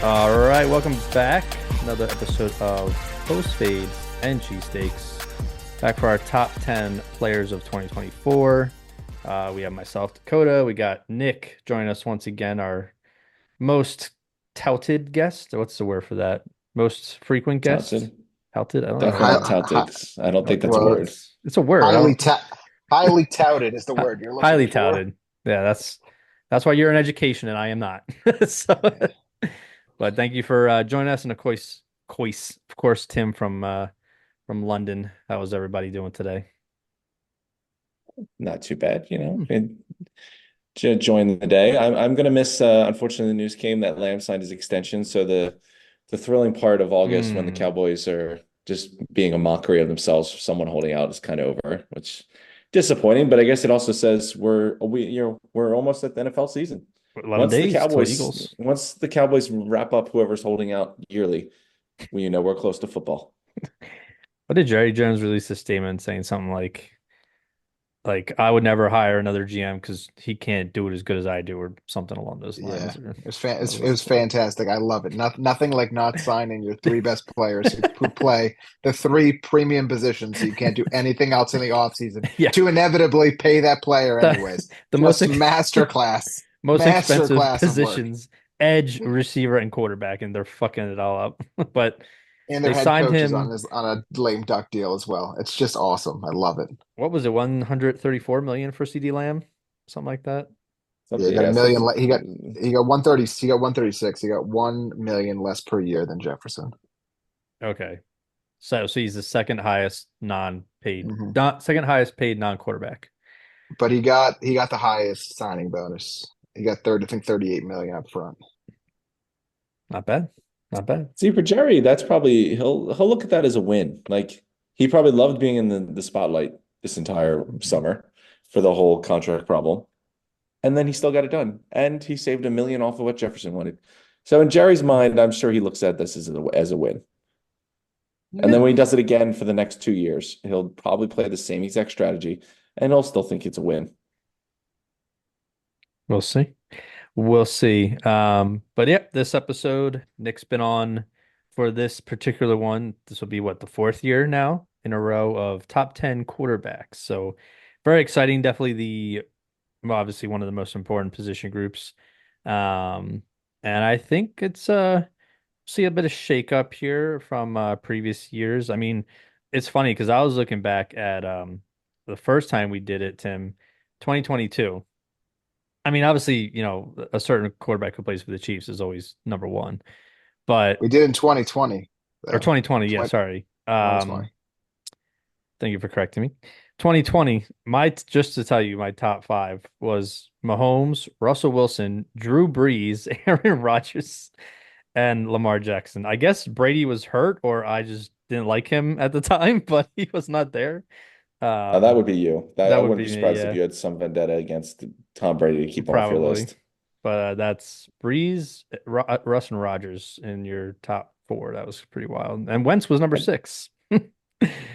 All right, welcome back. Another episode of Post-Fades and Cheesesteaks. Back for our top 10 players of 2024. We have myself, Dakota. We got Nick joining us once again, our most touted guest. What's the word for that? Most frequent guest? Touted? Touted? I don't know. Definitely High, not touted. I don't think that's a well, word. It's a word. I highly don't, ta highly touted is the word you're looking highly for. touted. Yeah, that's why you're in education and I am not. So, but thank you for joining us, and of course, Tim from London. How was everybody doing today? Not too bad, Hmm. and join the day. I'm gonna miss. Unfortunately, the news came that Lamb signed his extension. So the thrilling part of August when the Hmm. Cowboys are just being a mockery of themselves for someone holding out is kind of over, which disappointing. But I guess it also says we're almost at the NFL season. 11 days till Eagles. Once the Cowboys wrap up whoever's holding out yearly, we're close to football. What did Jerry Jones release a statement saying something like I would never hire another GM because he can't do it as good as I do, or something along those Yeah, lines. Or it was was fantastic. I love it. Nothing like not signing your three best players who play the three premium positions, so you can't do anything else in the offseason yeah, to inevitably pay that player the anyways. the Just most master expensive class of work. positions, edge, receiver, and quarterback, and they're fucking it all up. But And they their head signed coach is him. on a lame duck deal as well. It's just awesome. I love it. What was it? 134 million for CD Lamb, something like that. Yeah, he Something, got a yeah, million. something. He got 130. He got 136. He got 1 million less per year than Jefferson. Okay, so he's the second highest non-paid, Hmm. not second highest paid non-quarterback. But he got the highest signing bonus. He got third, I think 38 million up front. Not bad, not bad. See, for Jerry, that's probably he'll look at that as a win. Like he probably loved being in the spotlight this entire summer for the whole contract problem. And then he still got it done. And he saved a million off of what Jefferson wanted. So in Jerry's mind, I'm sure he looks at this as a win. And Yeah. then when he does it again for the next 2 years, he'll probably play the same exact strategy and he'll still think it's a win. We'll see. We'll see. But yeah, this episode, Nick's been on for this particular one. This will be what, the fourth year now in a row of top 10 quarterbacks. So very exciting. Definitely well, obviously one of the most important position groups. And I think it's see a bit of shakeup here from previous years. I mean, it's funny because I was looking back at the first time we did it, Tim, 2022. I mean, obviously, a certain quarterback who plays for the Chiefs is always number one, but We did in 2020, or though. 2020, yeah, 20, sorry. 2020. Thank you for correcting me. 2020, just to tell you, my top five was Mahomes, Russell Wilson, Drew Brees, Aaron Rodgers, and Lamar Jackson. I guess Brady was hurt, or I just didn't like him at the time, but he was not there. That Um, would be you. That that I would wouldn't be be me, surprised if yeah, you had some vendetta against Tom Brady to keep him off your probably. list. But that's Breeze, Russ, and Rogers in your top four. That was pretty wild. And Wentz was number six.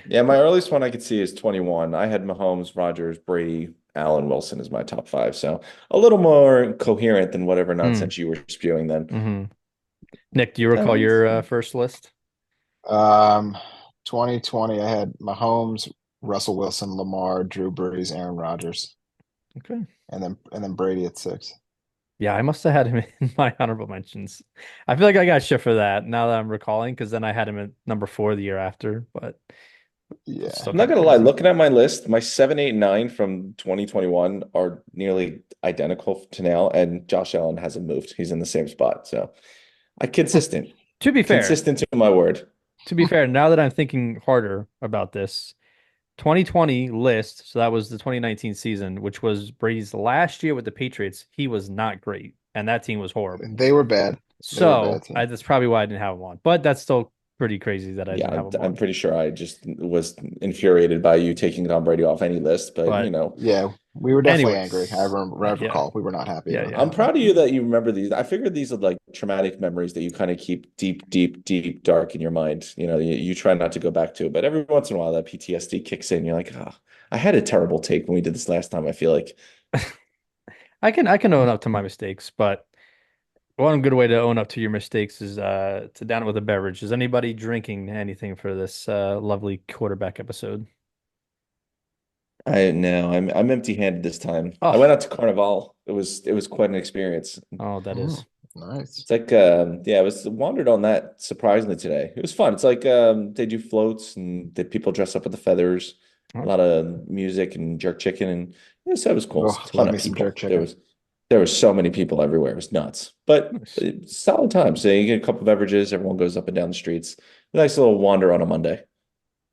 Yeah, my earliest one I could see is 21. I had Mahomes, Rodgers, Brady, Allen, Wilson as my top five. So a little more coherent than whatever Hmm. nonsense you were spewing then. Hmm. Nick, do you recall Um, your first list? Um, 2020, I had Mahomes, Russell Wilson, Lamar, Drew Brees, Aaron Rodgers, Okay. and then Brady at six. Yeah, I must have had him in my honorable mentions. I feel like I got shit for that now that I'm recalling, because then I had him at number four the year after, but it's Yeah. still I'm not kind of gonna lie, crazy. looking at my list, my 7, 8, 9 from 2021 are nearly identical to now, and Josh Allen hasn't moved. He's in the same spot. So I consistent. To be fair, Consistent to my word. now that I'm thinking harder about this, 2020 list, so that was the 2019 season, which was Brady's last year with the Patriots. He was not great, and that team was horrible. They were bad. They were a bad So team. that's probably why I didn't have him on. But that's still pretty crazy that I Yeah, didn't have him I'm on. pretty sure I just was infuriated by you taking Tom Brady off any list, but But Yeah, we were definitely angry. anyways, I yeah, recall we were not happy yeah, about yeah. I'm that. proud of you that you remember these. I figured these are like traumatic memories that you kind of keep deep, deep, deep, dark in your mind. You try not to go back to it, but every once in a while that PTSD kicks in. You're like, oh, I had a terrible take when we did this last time. I feel like I can own up to my mistakes, but One good way to own up to your mistakes is to down it with a beverage. Is anybody drinking anything for this lovely quarterback episode? I know I'm empty-handed this time. I went Oh, out to Carnival. It was quite an experience. oh, that Mm, is. nice. It's like yeah, I was wandered on that surprisingly today. It was fun. It's like they do floats and the people dress up with the feathers, a Oh, lot of music and jerk chicken and so it was cool. Oh, It's a ton love of me some jerk people. There chicken. was there were so many people everywhere. It was nuts. But nice. solid time. So you get a couple of beverages, everyone goes up and down the streets. Nice little wander on a Monday.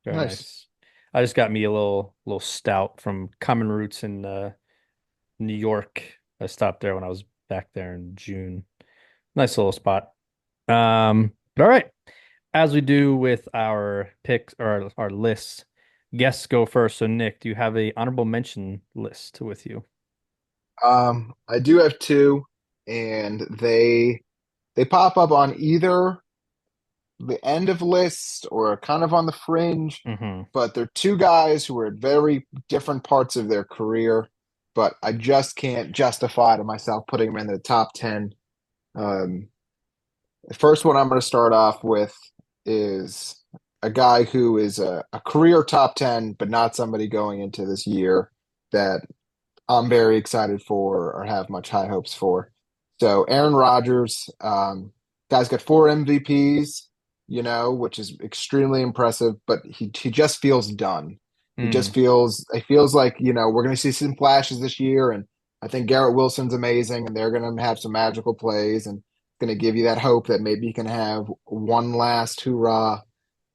Very Nice. nice. I just got me a little stout from Common Roots in New York. I stopped there when I was back there in June. Nice little spot. But all right. As we do with our picks or our lists, guests go first. So Nick, do you have a honorable mention list with you? I do have two, and they pop up on either the end of list or kind of on the fringe, Mm-hmm. but they're two guys who are at very different parts of their career, but I just can't justify to myself putting them in the top 10. Um, the first one I'm going to start off with is a guy who is a career top 10, but not somebody going into this year that I'm very excited for or have much high hopes for. So Aaron Rodgers, guy's got four MVPs, which is extremely impressive, but he just feels done. He just Mm, feels it feels like, we're gonna see some flashes this year, and I think Garrett Wilson's amazing, and they're gonna have some magical plays and gonna give you that hope that maybe he can have one last hoorah.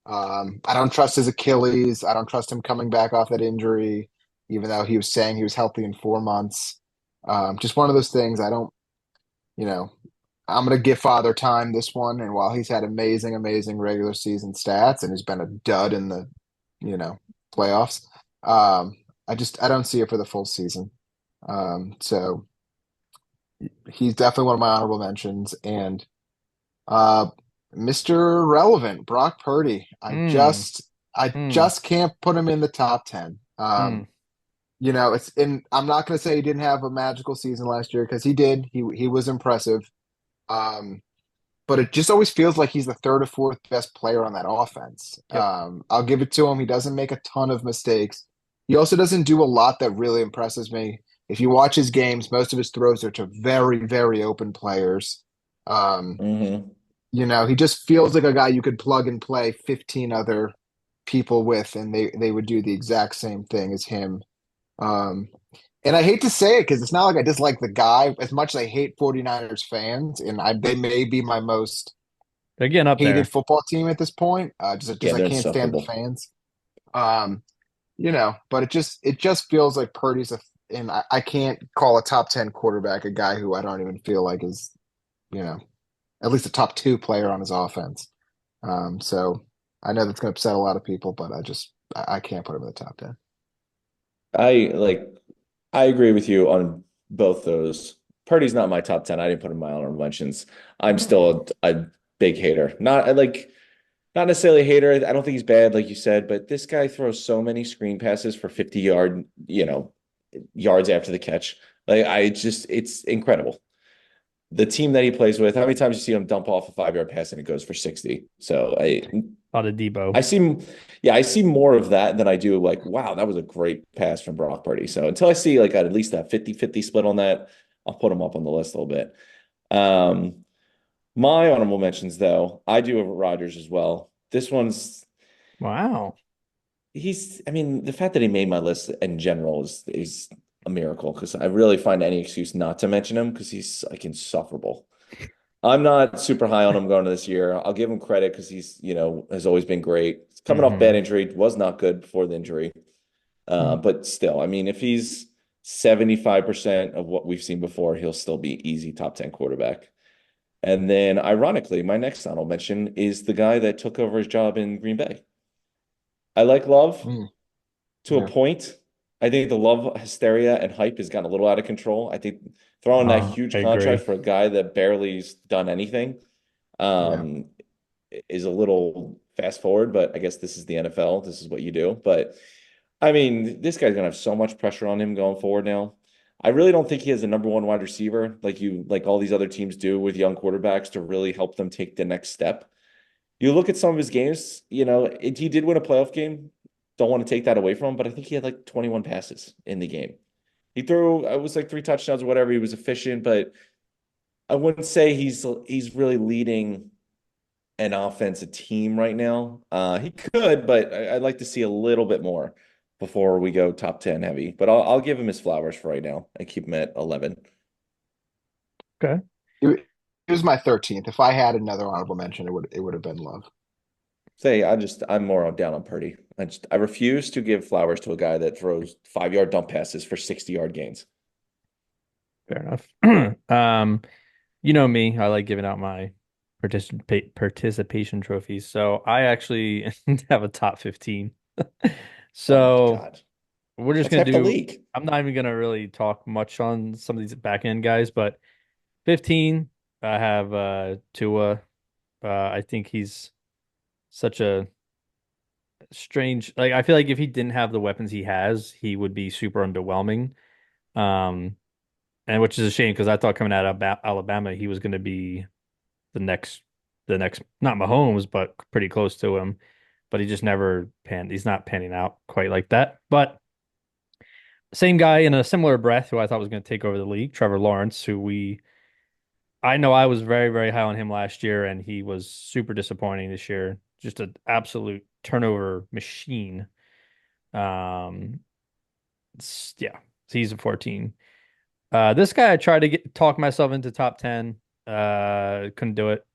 I don't trust his Achilles. I don't trust him coming back off that injury, even though he was saying he was healthy in 4 months. Just one of those things. I don't, you know, I'm going to give Father Time this one. And while he's had amazing, amazing regular season stats and he's been a dud in the, you know, playoffs, I don't see it for the full season. So he's definitely one of my honorable mentions. And uh, Mr. Relevant, Brock Purdy. mm, I mm, just can't put him in the top 10. mm. It's in I'm not going to say he didn't have a magical season last year because he did. He was impressive. Um, but it just always feels like he's the third or fourth best player on that offense. Yep. I'll give it to him. He doesn't make a ton of mistakes. He also doesn't do a lot that really impresses me. If you watch his games, most of his throws are to very, very open players. Um, Hmm. he just feels like a guy you could plug and play 15 other people with, and they would do the exact same thing as him. Um, and I hate to say it because it's not like I dislike the guy as much as I hate 49ers fans, and they may be my most They're getting up hated there. football team at this point. Just Yeah, I they're can't stand the insufferable. fans. Um, but it just feels like Purdy's and I can't call a top 10 quarterback a guy who I don't even feel like is, you know, at least a top two player on his offense. So I know that's going to upset a lot of people, but I can't put him in the top 10. I like I agree with you on both those. Purdy's not my top 10. I didn't put him in my honorable mentions. I'm still a big hater. Not necessarily a hater. I don't think he's bad, like you said, but this guy throws so many screen passes for 50-yard, yards after the catch. Like it's incredible. The team that he plays with, how many times you see him dump off a 5-yard pass and it goes for 60? So A lot of I Debo. see, yeah, I see more of that than I do like, wow, that was a great pass from Brock Purdy. So until I see like at least a 50-50 split on that, I'll put him up on the list a little bit. Um, my honorable mentions, though, I do have Rodgers as well. This one's Wow. I mean, the fact that he made my list in general is a miracle because I really find any excuse not to mention him because he's like insufferable. I'm not super high on him going to this year. I'll give him credit because he's, has always been great. He's coming off bad Hmm. injury, was not good before the injury. But still, I mean, if he's 75% of what we've seen before, he'll still be easy top 10 quarterback. And then, ironically, my next honorable mention is the guy that took over his job in Green Bay. I like Love Mm, to a yeah, point. I think the Love hysteria and hype has gotten a little out of control. I think throwing that I huge contract agree. for a guy that barely's done anything yeah. um, is a little fast forward, but I guess this is the NFL. This is what you do. But I mean, this guy's gonna have so much pressure on him going forward now. I really don't think he has a number one wide receiver like all these other teams do with young quarterbacks to really help them take the next step. You look at some of his games, he did win a playoff game. Don't want to take that away from him, but I think he had like 21 passes in the game. He threw, it was like 3 touchdowns or whatever. He was efficient, but I wouldn't say he's really leading an offensive team right now. He could, but I'd like to see a little bit more before we go top 10 heavy. But I'll give him his flowers for right now and keep him at 11. Okay. It was my 13th. If I had another honorable mention, it would have been Love. I'm more down on Purdy. I refuse to give flowers to a guy that throws 5 yard dump passes for 60 yard gains. Fair enough. You know me, I like giving out my participation trophies. So I actually have a top 15. Oh my So God. we're just That's gonna half the do, league. I'm not even gonna really talk much on some of these back end guys, but 15, I have Tua. I think he's such a strange, like I feel like if he didn't have the weapons he has, he would be super underwhelming. Um, and which is a shame because I thought coming out of Alabama, he was going to be the next, not Mahomes, but pretty close to him. But he just never panned. He's not panning out quite like that. But same guy in a similar breath who I thought was going to take over the league, Trevor Lawrence, I know I was very, very high on him last year, and he was super disappointing this year. Just an absolute turnover machine. Um, yeah, so he's a 14. This guy, I tried to talk myself into top 10. Couldn't do it,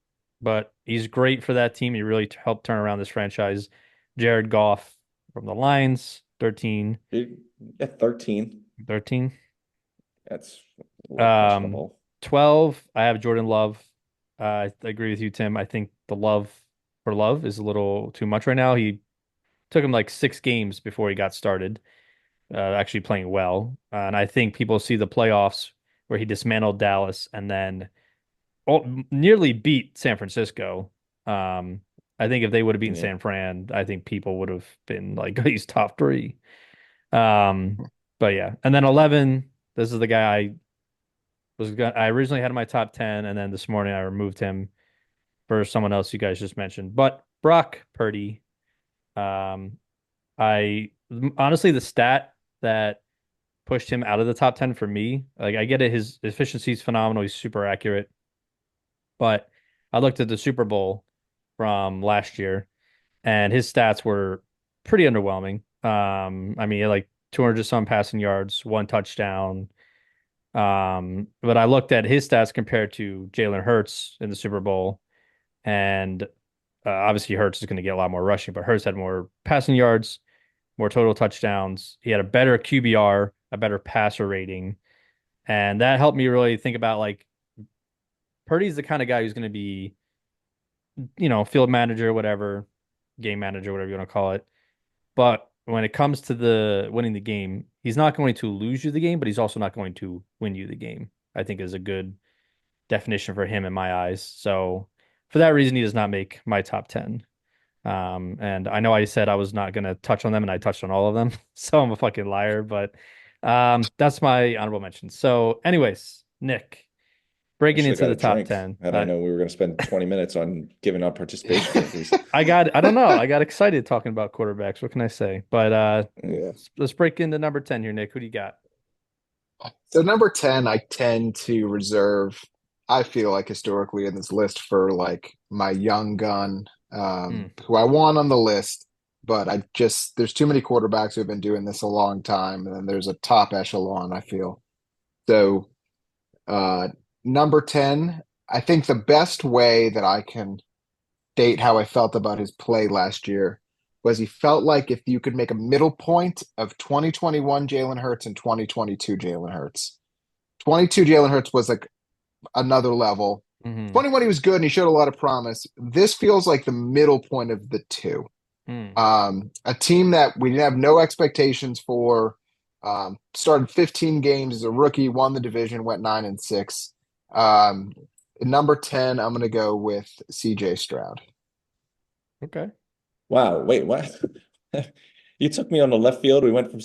but he's great for that team. He really helped turn around this franchise. Jared Goff from the Lions, 13. Dude, at 13, 13. that's a little Um, questionable. 12, I have Jordan Love. I agree with you, Tim. I think the love for Love is a little too much right now. He took him like 6 games before he got started, actually playing well. And I think people see the playoffs where he dismantled Dallas and then nearly beat San Francisco. Um, I think if they would have beaten Yeah. San Fran, I think people would have been like, he's top three. Um, but yeah. And then 11, this is the guy I originally had in my top 10, and then this morning I removed him for someone else you guys just mentioned. But Brock Purdy, um, I honestly the stat that pushed him out of the top 10 for me, like I get it, his efficiency is phenomenal, he's super accurate, but I looked at the Super Bowl from last year, and his stats were pretty underwhelming. I mean, like 200 some passing yards, 1 touchdown. But I looked at his stats compared to Jalen Hurts in the Super Bowl, and obviously Hurts is going to get a lot more rushing, but Hurts had more passing yards, more total touchdowns. He had a better QBR, a better passer rating, and that helped me really think about like Purdy's the kind of guy who's going to be, field manager, whatever, game manager, whatever you want to call it. But when it comes to the winning the game, he's not going to lose you the game, but he's also not going to win you the game. I think is a good definition for him in my eyes. So for that reason, he does not make my top 10. And I know I said I was not going to touch on them, and I touched on all of them. So I'm a fucking liar, but that's my honorable mention. So, anyways, Nick, I breaking should have into got the a top drink 10. had I known we were going to spend 20 minutes on giving out participation trophies. I don't know. I got excited talking about quarterbacks. What can I say? But Yeah. let's break into number 10 here, Nick. Who do you got? So number 10, I tend to reserve, I feel like historically in this list for like my young gun, Hmm. who I want on the list, but there's too many quarterbacks who have been doing this a long time, and then there's a top echelon, I feel. So uh, number 10, I think the best way that I can state how I felt about his play last year was he felt like if you could make a middle point of 2021 Jalen Hurts and 2022 Jalen Hurts. 22 Jalen Hurts was like another level. Hmm. 21 he was good and he showed a lot of promise. This feels like the middle point of the two. Hmm. A team that we didn't have no expectations for. Started 15 games as a rookie, won the division, went 9-6. Um, Number 10, I'm going to go with CJ Stroud. Okay. Wow. Wait, what? You took me on the left field. We went from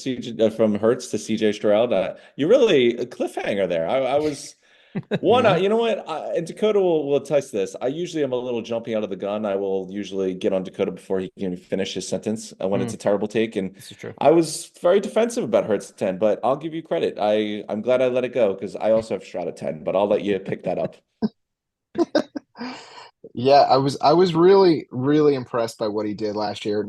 from Hertz to CJ Stroud. You really a cliffhanger there. I was one. Yeah. You know what? And Dakota will attest to this. I usually am a little jumpy out of the gun. I will usually get on Dakota before he can finish his sentence when it's Mm, a terrible take. And this is true. I was very defensive about Hertz at 10, but I'll give you credit. I'm glad I let it go because I also have Stroud at 10, but I'll let you pick that up. Yeah, I was really, really impressed by what he did last year.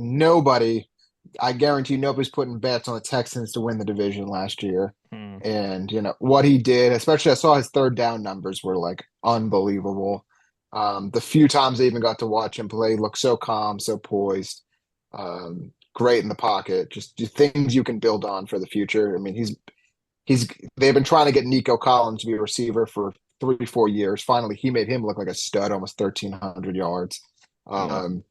I guarantee nobody's putting bets on the Texans to win the division last year. Mm, And what he did, especially I saw his third down numbers were like unbelievable. The few times I even got to watch him play, he looked so calm, so poised, great in the pocket, just things you can build on for the future. I mean, he's they've been trying to get Nico Collins to be a receiver for 3, 4 years. Finally, he made him look like a stud, almost 1,300 yards. Yeah. Um,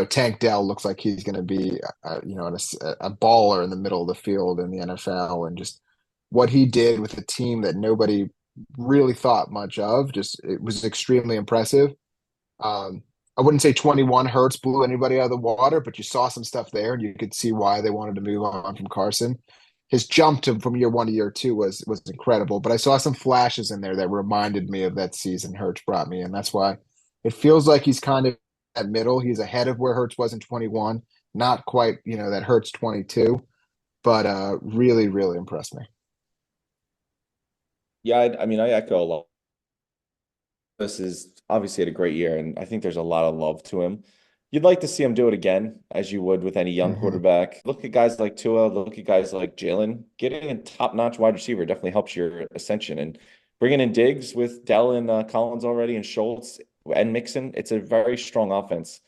Tank Dell looks like he's going to be, a baller in the middle of the field in the NFL, and just what he did with a team that nobody really thought much of. Just it was extremely impressive. Um, I wouldn't say 21 Hertz blew anybody out of the water, but you saw some stuff there, and you could see why they wanted to move on from Carson. His jump from year one to year two was incredible, but I saw some flashes in there that reminded me of that season Hertz brought me, and that's why it feels like he's kind of at middle. He's ahead of where Hertz was in 21, not quite, that Hertz 22, but really, really impressed me. Yeah, I mean, I echo a lot. This is obviously had a great year, and I think there's a lot of love to him. You'd like to see him do it again, as you would with any young Hmm. quarterback. Look at guys like Tua, look at guys like Jalen. Getting a top-notch wide receiver definitely helps your ascension. And bringing in Diggs with Dell and Collins already, and Schultz and Mixon, it's a very strong offense.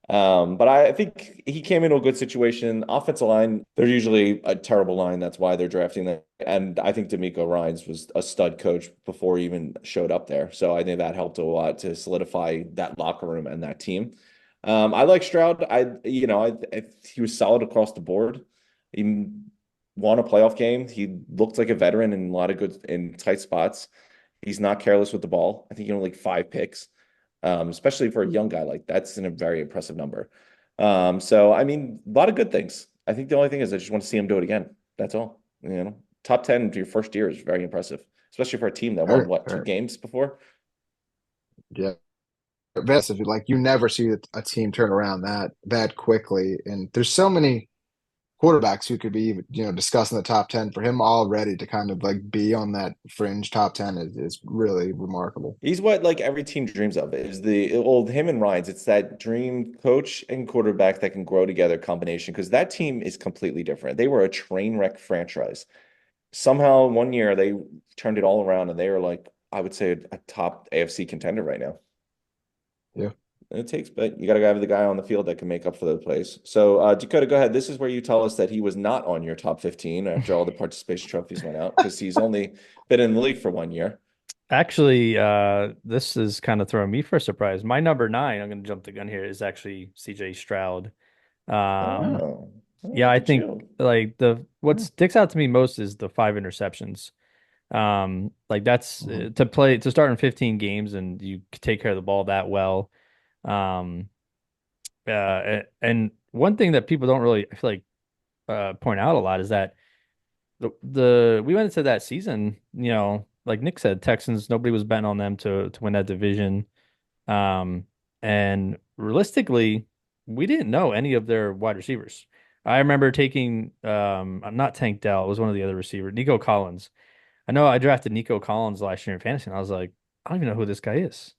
But I think he came into a good situation. Offensive line, they're usually a terrible line. That's why they're drafting them. And I think D'Amico Ryans was a stud coach before he even showed up there. So I think that helped a lot to solidify that locker room and that team. I like Stroud. He was solid across the board. He won a playoff game. He looked like a veteran in a lot of good in tight spots. He's not careless with the ball. I think he only like 5 picks, especially for a young guy like that's a very impressive number. So I mean, a lot of good things. I think the only thing is I just want to see him do it again. That's all. Top 10 to your first year is very impressive, especially for a team that won Very, what two very, games before. yeah. Impressive. Like you never see a team turn around that quickly, and there's so many quarterbacks who could be, discussing the top 10 for him already to kind of like be on that fringe top 10 is really remarkable. He's what like every team dreams of is the old him and Ryan's. It's that dream coach and quarterback that can grow together combination because that team is completely different. They were a train wreck franchise. Somehow one year they turned it all around and they are like, I would say a top AFC contender right now. Yeah. And it takes, but you got to have the guy on the field that can make up for the plays. So, Dakota, go ahead. This is where you tell us that he was not on your top 15 after all the participation trophies went out because he's only been in the league for 1 year. Actually, this is kind of throwing me for a surprise. My number nine, I'm going to jump the gun here, is actually CJ Stroud. Um, Oh, yeah, look I at think you. like what Oh, sticks out to me most is the 5 interceptions. Like that's Mhm. to start in 15 games and you take care of the ball that well. Um, and one thing that people don't really, I feel like, point out a lot is that the we went into that season, like Nick said, Texans, nobody was betting on them to win that division. Um, and realistically, we didn't know any of their wide receivers. I remember taking not Tank Dell, it was one of the other receivers, Nico Collins. I know I drafted Nico Collins last year in fantasy, and I was like, I don't even know who this guy is.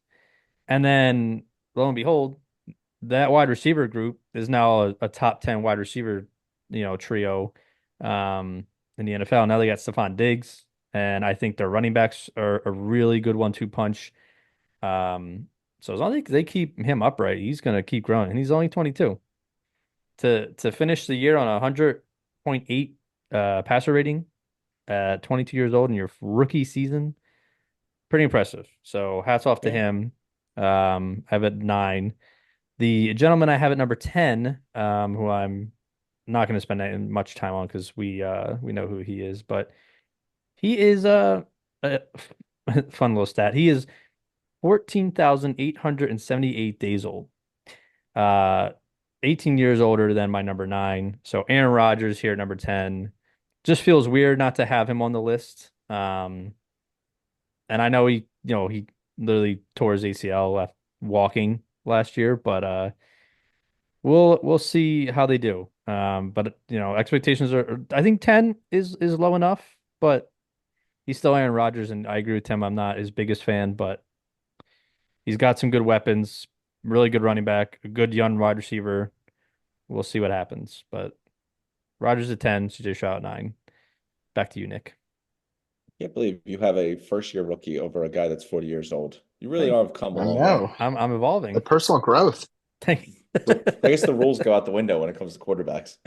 And then lo and behold, that wide receiver group is now a top 10 wide receiver, trio in the NFL. Now they got Stephon Diggs, and I think their running backs are a really good 1-2 punch. Um, so as long as they keep him upright, he's going to keep growing, and he's only 22. To finish the year on a 100.8 passer rating at 22 years old in your rookie season, pretty impressive. So hats off to yeah. him. I have at nine. The gentleman I have at number 10, who I'm not going to spend much time on because we know who he is, but he is a fun little stat. He is 14,878 days old. Uh, 18 years older than my number nine. So Aaron Rodgers here at number 10. Just feels weird not to have him on the list. And I know he literally tore his ACL left walking last year, but we'll see how they do. But expectations are I think 10 is low enough, but he's still Aaron Rodgers, and I agree with Tim. I'm not his biggest fan, but he's got some good weapons, really good running back, a good young wide receiver. We'll see what happens. But Rodgers at 10, CJ Stroud at 9. Back to you, Nick. Can't believe you have a first year rookie over a guy that's 40 years old. You really Thank are have come a I long way. know I'm the evolving. personal growth. Thank So I guess the rules go out the window when it comes to quarterbacks.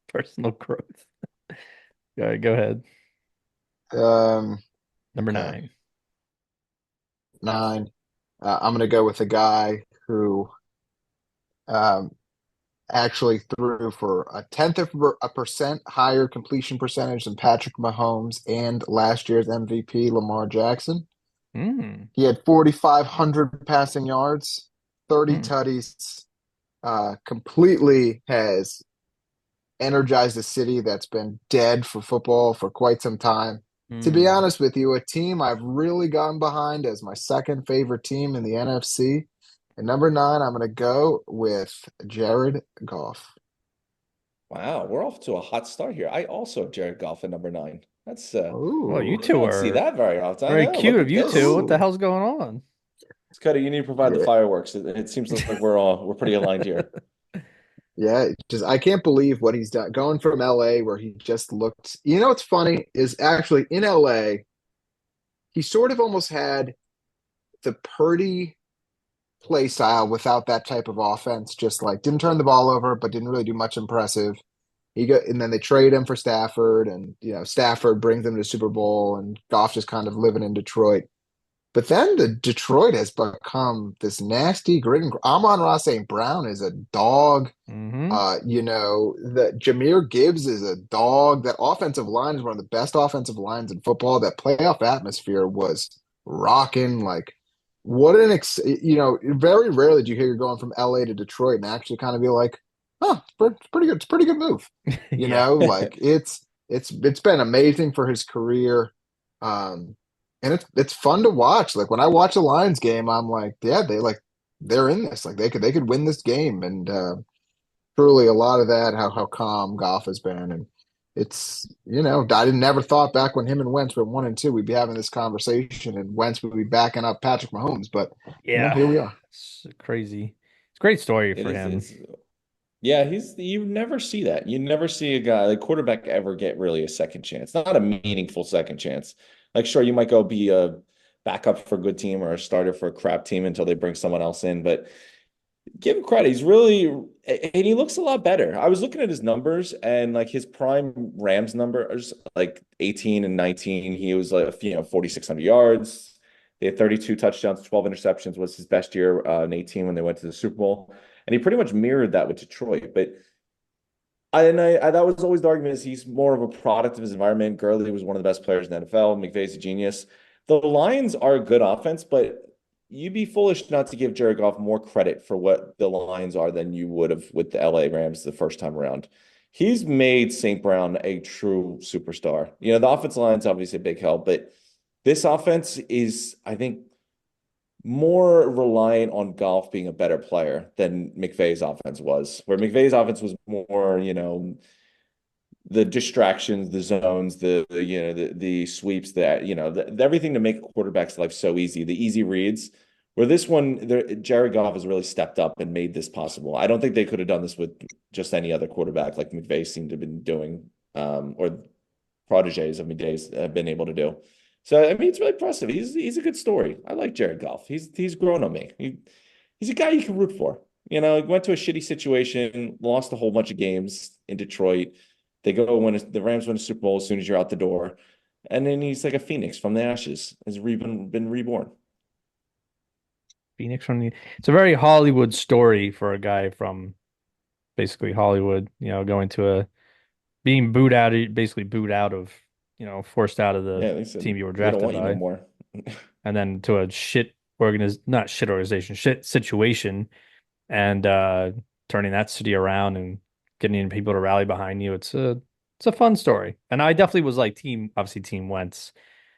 Personal growth. All right, go ahead. Um, Number okay, 9. 9. I'm gonna go with a guy who um, actually threw for a tenth of a percent higher completion percentage than Patrick Mahomes and last year's MVP, Lamar Jackson. Mm, He had 4,500 passing yards, 30 mm, tutties, completely has energized a city that's been dead for football for quite some time. To be mm. honest with you, a team I've really gotten behind as my second favorite team in the NFC. And number 9, I'm going to go with Jared Goff. Wow, we're off to a hot start here. I also have Jared Goff at number 9. That's Well, you Ooh, you two don't see are that very often. I very know. cute Look of at you two. this. What the ooh, hell's going on? Scotty, you need to provide the yeah, fireworks. It seems like we're pretty aligned here. yeah. Just I can't believe what he's done. Going from LA, where he just looked. You know what's funny is actually in LA, he sort of almost had the Purdy play style without that type of offense. Just like didn't turn the ball over, but didn't really do much impressive. And then they trade him for Stafford, and Stafford brings them to the Super Bowl, and Goff just kind of living in Detroit. But then the Detroit has become this nasty grit. Amon-Ra St. Brown is a dog. Mm-hmm. The Jahmyr Gibbs is a dog. That offensive line is one of the best offensive lines in football. That playoff atmosphere was rocking. Like, very rarely do you hear you're going from LA to Detroit and actually kind of be like, huh, it's pretty good. It's a pretty good move. Yeah. Like it's been amazing for his career. Um, and it's fun to watch. Like when I watch a Lions game, I'm like, yeah, they're in this. Like they could win this game. And truly a lot of that, how calm Goff has been. And I didn't never thought back when him and Wentz were 1-2, we'd be having this conversation and Wentz would be backing up Patrick Mahomes. But Yeah. here we are. It's crazy. It's a great story It for is. him. It's Yeah, you never see that. You never see a guy like quarterback ever get really a second chance. Not a meaningful second chance. Like, sure, you might go be a backup for a good team or a starter for a crap team until they bring someone else in, but give him credit. He's really, and he looks a lot better. I was looking at his numbers and like his prime Rams numbers, like 18 and 19, he was like, 4,600 yards. They had 32 touchdowns, 12 interceptions was his best year in 18 when they went to the Super Bowl. And he pretty much mirrored that with Detroit. But that was always the argument is he's more of a product of his environment. Gurley was one of the best players in the NFL. McVay's a genius. The Lions are a good offense, but you'd be foolish not to give Jared Goff more credit for what the Lions are than you would have with the LA Rams the first time around. He's made St. Brown a true superstar. The offensive line's obviously a big help, but this offense is, I think, more reliant on Goff being a better player than McVay's offense was, where McVay's offense was more, the distractions, the zones, the sweeps, everything to make quarterbacks' life so easy, the easy reads. Where this one, Jared Goff has really stepped up and made this possible. I don't think they could have done this with just any other quarterback like McVay seemed to have been doing, or proteges of McVay's have been able to do. So I mean, it's really impressive. He's a good story. I like Jared Goff. He's grown on me. He's a guy you can root for. He went to a shitty situation, lost a whole bunch of games in Detroit. They go the Rams win a Super Bowl as soon as you're out the door, and then he's like a phoenix from the ashes, has been reborn. Phoenix from the It's a very Hollywood story for a guy from basically Hollywood, going to a being basically booed out of, forced out of the Yeah, they said team you were we don't drafted want you no by, more. and then to a not shit organization, shit situation, and turning that city around and getting people to rally behind you. It's a fun story. And I definitely was like obviously team Wentz,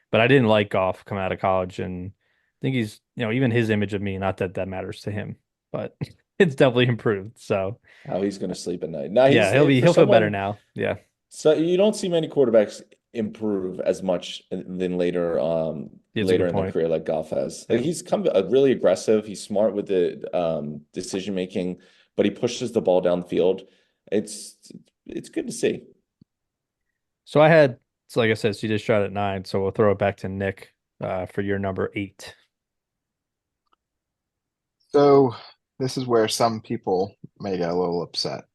but I didn't like Goff coming out of college. And I think he's, even his image of me, not that that matters to him, but it's definitely improved. So How he's going to sleep at night. Now yeah, he's for he'll feel better someone. now. Yeah. So you don't see many quarterbacks improve as much than It's a later good in their point. career like Goff has. Like Yeah. he's come really aggressive. He's smart with the decision making, but he pushes the ball down the field. It's it's good to see. So like I said, so you just shot at 9, so we'll throw it back to Nick for your number 8. So this is where some people may get a little upset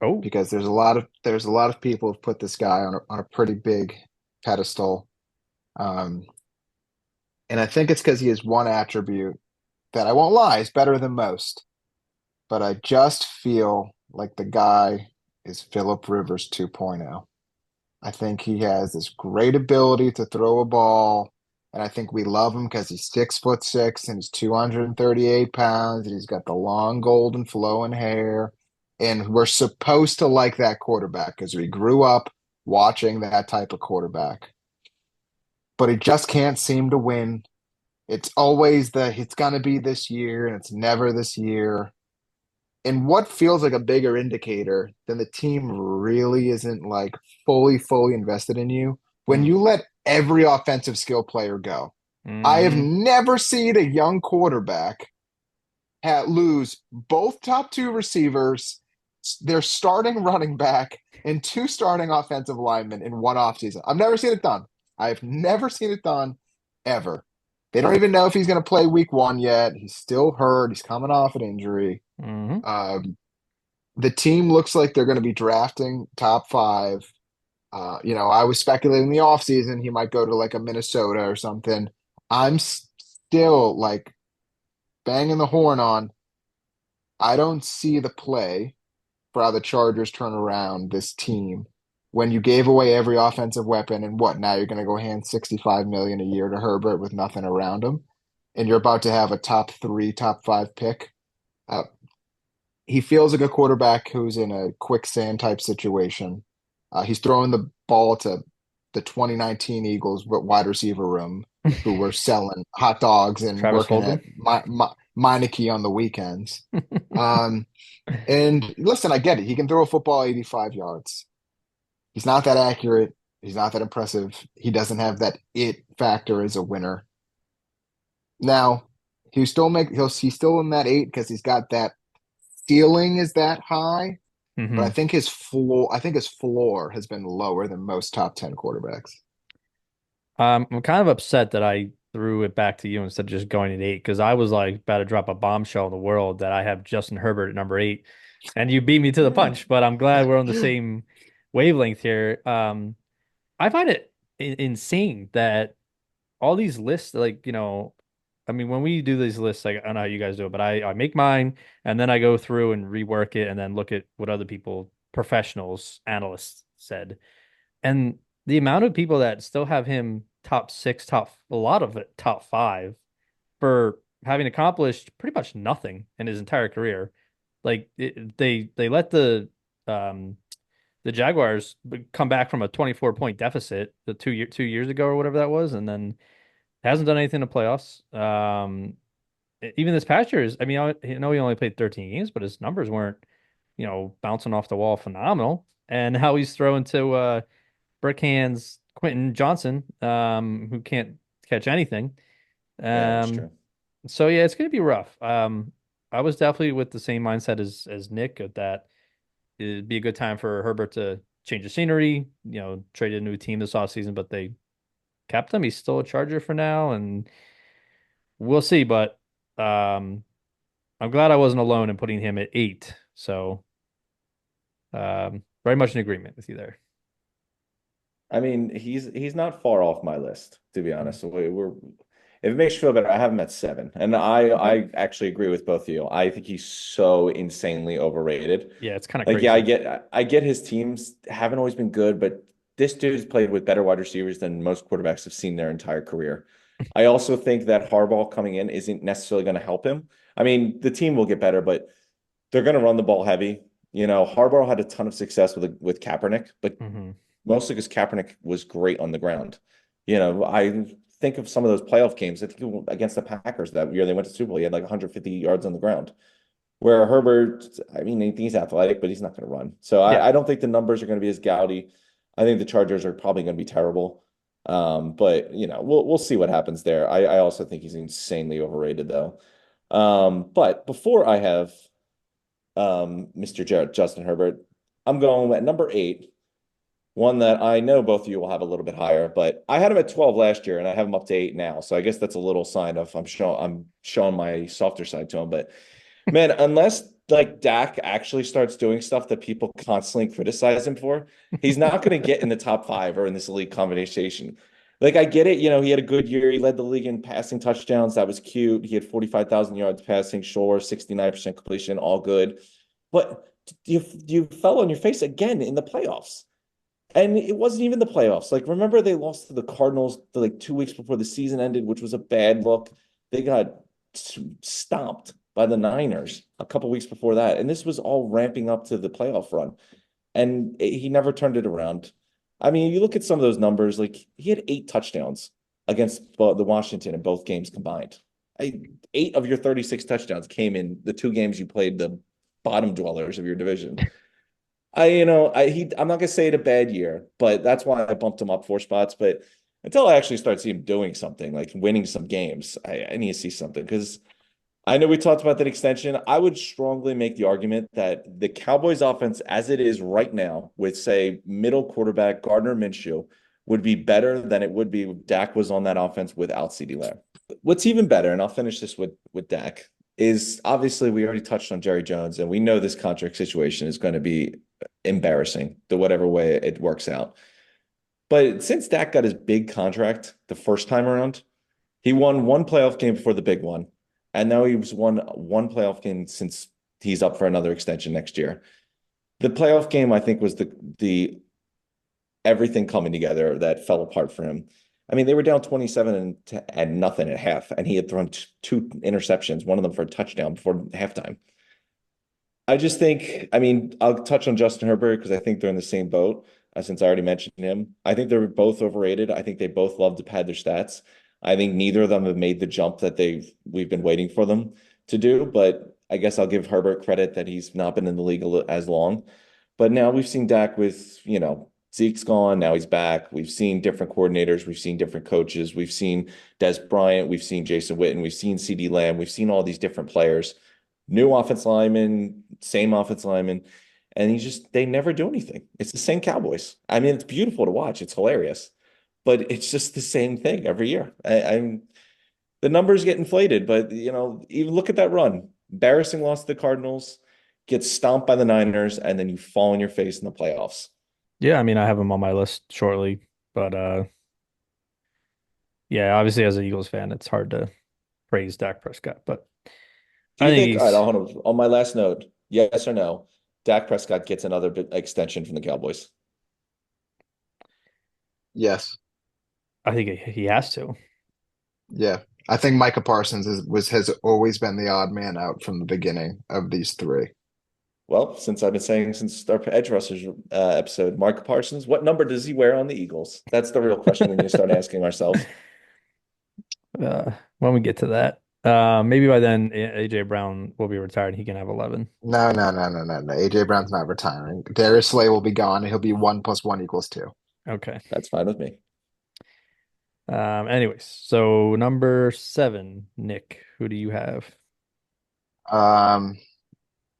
Oh. because there's a lot of people who've put this guy on a pretty big pedestal. Um, and I think it's because he has one attribute that I won't lie is better than most, but I just feel like the guy is Philip Rivers 2.0. I think he has this great ability to throw a ball, and I think we love him because he's 6'6" and he's 238 pounds, and he's got the long golden flowing hair. And we're supposed to like that quarterback because we grew up watching that type of quarterback. But he just can't seem to win. It's always it's gonna be this year, and it's never this year. And what feels like a bigger indicator than the team really isn't like fully invested in you when Mm. you let every offensive skill player go. I have Hmm. never seen a young quarterback lose both top two receivers, their starting running back, and two starting offensive linemen in one offseason. I've never seen it done. I've never seen it done ever. They don't even know if he's going to play week one yet. He's still hurt. He's coming off an injury. Hmm. Um, the team looks like they're going to be drafting top five. I was speculating in the offseason he might go to like a Minnesota or something. I'm still like banging the horn on. I don't see the play for how the Chargers turn around this team when you gave away every offensive weapon and what now you're going to go hand 65 million a year to Herbert with nothing around him and you're about to have a top 3 top 5 pick. Uh, he feels like a quarterback who's in a quicksand type situation. He's throwing the ball to the 2019 Eagles wide receiver room, who were selling hot dogs and Travis working Fulgham. at Meineke on the weekends. Um, and listen, I get it. He can throw a football 85 yards. He's not that accurate. He's not that impressive. He doesn't have that it factor as a winner. Now, he's still in that 8 because he's got that ceiling is that high. But Hmm. I think his floor has been lower than most top 10 quarterbacks. I'm kind of upset that I threw it back to you instead of just going at 8 because I was like about to drop a bombshell in the world that I have Justin Herbert at number 8, and you beat me to the punch. But I'm glad we're on the same wavelength here. I find it insane that all these lists, like, I mean, when we do these lists, like, I don't know how you guys do it, but I make mine and then I go through and rework it and then look at what other people, professionals, analysts said. And the amount of people that still have him top 6, a lot of it top 5 for having accomplished pretty much nothing in his entire career. Like they let um the Jaguars come back from a 24-point deficit the 2 years ago or whatever that was, and then hasn't done anything in the playoffs. Even this past year is, I mean, I know he only played 13 games, but his numbers weren't, bouncing off the wall phenomenal. And how he's throwing to Burkhand's Quentin Johnson, who can't catch anything. Yeah, that's Um, true. so yeah, it's gonna be rough. I was definitely with the same mindset as Nick that it'd be a good time for Herbert to change the scenery, trade a new team this offseason, but they kept him. He's still a Charger for now, and we'll see. But um, I'm glad I wasn't alone in putting him at 8. So very much in agreement with you there. I mean, he's not far off my list, to be Mm. honest. We're if it makes you feel better, I have him at 7. And Okay. I actually agree with both of you. I think he's so insanely overrated. Yeah, it's kind of Like, yeah, crazy. I get his teams haven't always been good, but this dude's played with better wide receivers than most quarterbacks have seen their entire career. I also think that Harbaugh coming in isn't necessarily going to help him. I mean, the team will get better, but they're going to run the ball heavy. Harbaugh had a ton of success with Kaepernick, but Hmm. mostly because Kaepernick was great on the ground. I think of some of those playoff games. I think against the Packers that year they went to Super Bowl. He had like 150 yards on the ground. Where Herbert, I mean, he's athletic, but he's not going to run. So Yeah. I don't think the numbers are going to be as gaudy. I think the Chargers are probably going to be terrible. But we'll see what happens there. I also think he's insanely overrated though. But before I have Mr. Justin Herbert, I'm going at number 8, one that I know both of you will have a little bit higher, but I had him at 12 last year and I have him up to 8 now. So I guess that's a little sign of I'm showing my softer side to him. But man, unless like Dak actually starts doing stuff that people constantly criticize him for, he's not going to get in the top 5 or in this elite conversation. Like I get it, he had a good year. He led the league in passing touchdowns. That was cute. He had 45,000 yards passing, sure, 69% completion, all good. But you fell on your face again in the playoffs. And it wasn't even the playoffs. Like, remember they lost to the Cardinals like 2 weeks before the season ended, which was a bad look. They got stomped by the Niners a couple weeks before that. And this was all ramping up to the playoff run. And he never turned it around. I mean, you look at some of those numbers, like he had 8 touchdowns against the Washington in both games combined. 8 of your 36 touchdowns came in the 2 games you played the bottom dwellers of your division. I'm not gonna say it a bad year, but that's why I bumped him up 4 spots. But until I actually start seeing him doing something, like winning some games, I need to see something because I know we talked about that extension. I would strongly make the argument that the Cowboys offense, as it is right now, with say middle quarterback Gardner Minshew, would be better than it would be if Dak was on that offense without CeeDee Lamb. What's even better, and I'll finish this with Dak, is obviously we already touched on Jerry Jones, and we know this contract situation is going to be embarrassing the whatever way it works out. But since Dak got his big contract the first time around, he won one playoff game before the big one, and now he's won one playoff game since he's up for another extension next year. The playoff game, I think, was the everything coming together that fell apart for him. I mean, they were down 27 and nothing at half, and he had thrown 2 interceptions, one of them for a touchdown before halftime. I just think, I mean, I'll touch on Justin Herbert because I think they're in the same boat, since I already mentioned him. I think they're both overrated. I think they both love to pad their stats. I think neither of them have made the jump that we've been waiting for them to do. But I guess I'll give Herbert credit that he's not been in the league as long. But now we've seen Dak with, Zeke's gone. Now he's back. We've seen different coordinators. We've seen different coaches. We've seen Des Bryant. We've seen Jason Witten. We've seen CeeDee Lamb. We've seen all these different players. New offense lineman, same offense lineman. And they never do anything. It's the same Cowboys. I mean, it's beautiful to watch. It's hilarious, but it's just the same thing every year. I'm the numbers get inflated, but even look at that run. Embarrassing loss to the Cardinals, get stomped by the Niners, and then you fall on your face in the playoffs. Yeah, I mean, I have him on my list shortly, but yeah, obviously as an Eagles fan, it's hard to praise Dak Prescott, but Do I you think think, all right, he's on my last note, yes or no, Dak Prescott gets another bit extension from the Cowboys? Yes. I think he has to. Yeah. I think Micah Parsons has always been the odd man out from the beginning of these three. Well, since I've been saying since our edge rushers episode, Mark Parsons, what number does he wear on the Eagles? That's the real question we need to start asking ourselves. When we get to that, maybe by then AJ Brown will be retired. He can have 11. No, no, no, no, no, no. AJ Brown's not retiring. Darius Slay will be gone, and he'll be 1 + 1 = 2. Okay. That's fine with me. Anyways, so number 7, Nick, who do you have? Um,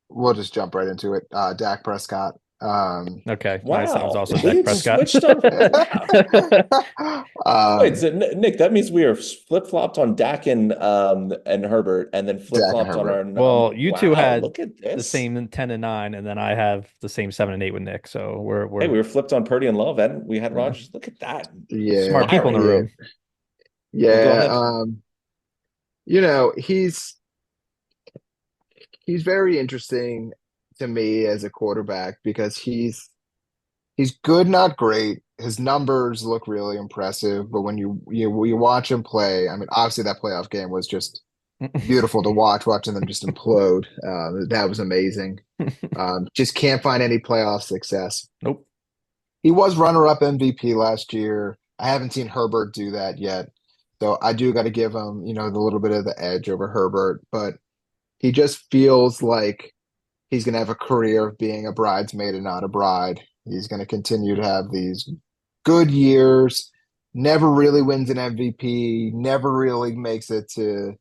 we'll just jump right into it. Dak Prescott. Okay, my 7 is Wow, also Dak we Prescott. switched up. Wait, um, so Nick, that means we are flip-flopped on Dak and Herbert, and then Dak and flip-flopped on Herbert. our Well, you two wow, had look at the this. same 10 and 9, and then I have the same 7 and 8 with Nick. So we're Hey, we're we were flipped on Purdy and Love, and we had yeah, Rodgers. Look at that. Yeah, smart people in the Fiery. yeah, room. Well, go yeah. ahead. He's very interesting to me as a quarterback because he's good, not great. His numbers look really impressive, but when you watch him play, I mean, obviously that playoff game was just beautiful to watch, watching them just implode. That was amazing. Just can't find any playoff success. Nope. He was runner-up MVP last year. I haven't seen Herbert do that yet. So I do got to give him, the little bit of the edge over Herbert, but he just feels like he's going to have a career of being a bridesmaid and not a bride. He's going to continue to have these good years, never really wins an MVP, never really makes it to,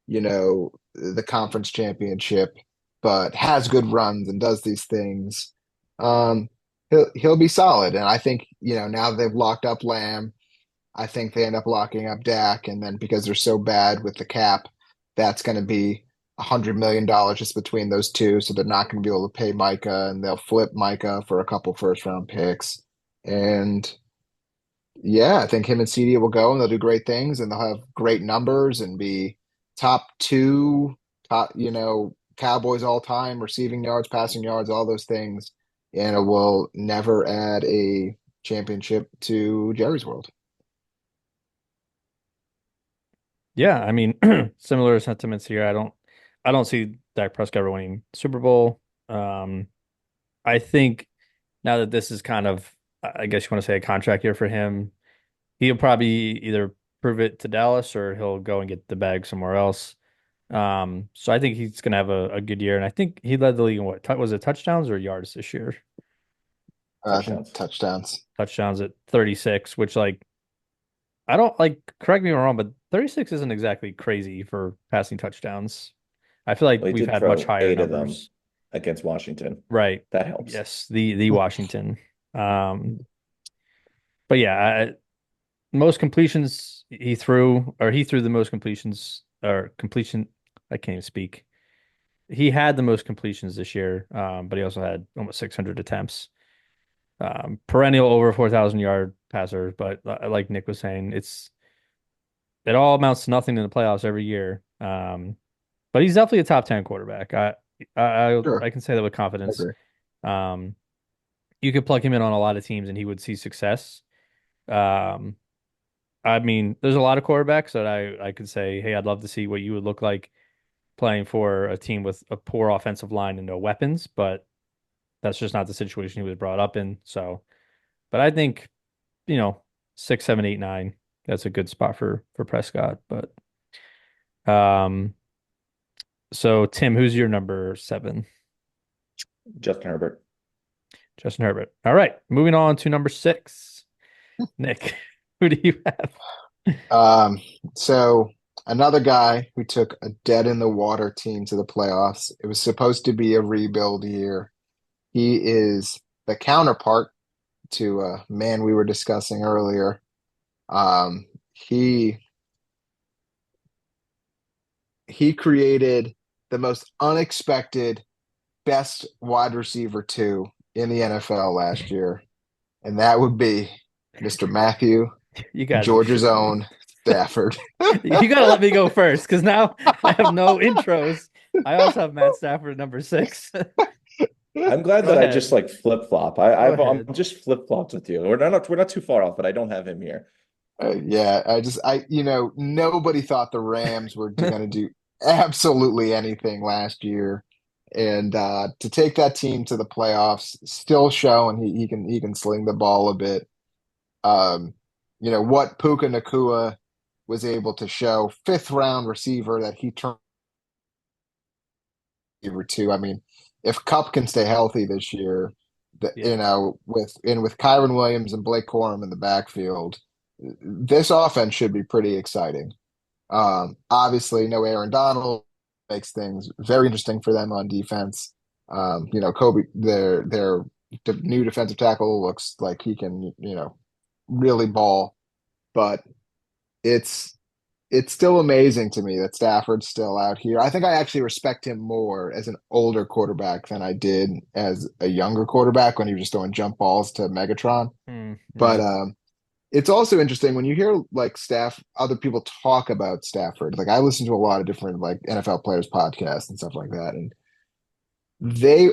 the conference championship, but has good runs and does these things. Um, he'll be solid. And I think, now that they've locked up Lamb, I think they end up locking up Dak, and then because they're so bad with the cap, that's going to be $100 million just between those two. So they're not going to be able to pay Micah, and they'll flip Micah for a couple first round picks. And yeah, I think him and CD will go, and they'll do great things, and they'll have great numbers and be top two, top, Cowboys all time, receiving yards, passing yards, all those things. And it will never add a championship to Jerry's world. Yeah, I mean, similar sentiments here. I don't see Dak Prescott ever winning Super Bowl. Um, I think now that this is kind of, I guess you want to say a contract year for him, he'll probably either prove it to Dallas or he'll go and get the bag somewhere else. So I think he's gonna have a good year, and I think he led the league in what was it touchdowns or yards this year? I think Touchdowns. touchdowns. Touchdowns at 36, which like I don't like, correct me if I'm wrong, but 36 isn't exactly crazy for passing touchdowns. I feel like Well, he we've did had much throw higher eight of them numbers. against Washington. Right. That helps. Yes, the Washington. Um, but yeah, most completions he threw the most completions or completion. I can't even speak. He had the most completions this year, but he also had almost 600 attempts. Perennial over 4,000 yard passer, but like Nick was saying, it all amounts to nothing in the playoffs every year. But he's definitely a top 10 quarterback. I Sure, can say that with I confidence. agree. Um, you could plug him in on a lot of teams and he would see success. Um, I mean, there's a lot of quarterbacks that I could say, hey, I'd love to see what you would look like playing for a team with a poor offensive line and no weapons, but that's just not the situation he was brought up in. So, but I think, you know, 6, 7, 8, 9, that's a good spot for Prescott. But so Tim, who's your number 7? Justin Herbert. Justin Herbert. All right, moving on to number 6. Nick, who do you have? Um, so another guy who took a dead in the water team to the playoffs. It was supposed to be a rebuild year. He is the counterpart to a man we were discussing earlier. He he created the most unexpected best wide receiver two in the NFL last year, and that would be Mr. Matthew, You guys are Georgia's shitting me. own Stafford. You gotta let me go first because now I have no intros. I also have Matt Stafford at number 6. I'm glad Go that I ahead. just like flip flop. Go I'm ahead. just flip flopped with you. We're not too far off, but I don't have him here. Yeah, nobody thought the Rams were going to do absolutely anything last year, and to take that team to the playoffs, still showing he can sling the ball a bit. Um, what Puka Nakua was able to show, fifth round receiver that he turned receiver to. I mean, if Cup can stay healthy this year, Yeah. with Kyron Williams and Blake Corum in the backfield, this offense should be pretty exciting. Obviously, no Aaron Donald makes things very interesting for them on defense. Kobe, their new defensive tackle looks like he can, really ball, but it's it's still amazing to me that Stafford's still out here. I think I actually respect him more as an older quarterback than I did as a younger quarterback when he was just throwing jump balls to Megatron. But Yeah. it's also interesting when you hear like other people talk about Stafford. Like I listen to a lot of different like NFL players podcasts and stuff like that, and they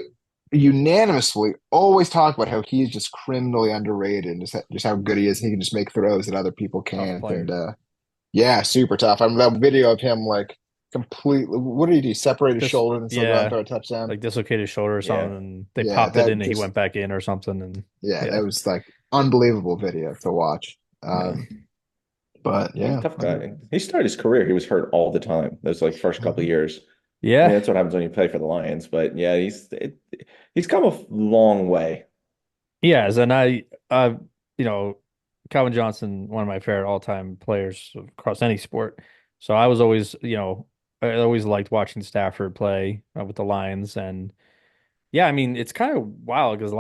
unanimously always talk about how he's just criminally underrated and just how good he is. He can just make throws that other people Tough can't. And player. yeah, super tough. I mean, that video of him like completely. What did he do? Separate his Just shoulder and still go out and yeah, throw a touchdown? like dislocated shoulder or Yeah. something, and they Yeah, popped it that in and he went just back in or something, and yeah, yeah, that was like unbelievable video to watch. yeah, But He's a yeah, tough guy. He started his career, he was hurt all the time. Those like first couple of Mhm. years. I mean, yeah, that's what happens when you play for the Lions. But yeah, he's come a long way. yes. And you know, Calvin Johnson, one of my favorite all-time players across any sport. So I was always, I always liked watching Stafford play with the Lions, and yeah, I mean, it's kind of wild because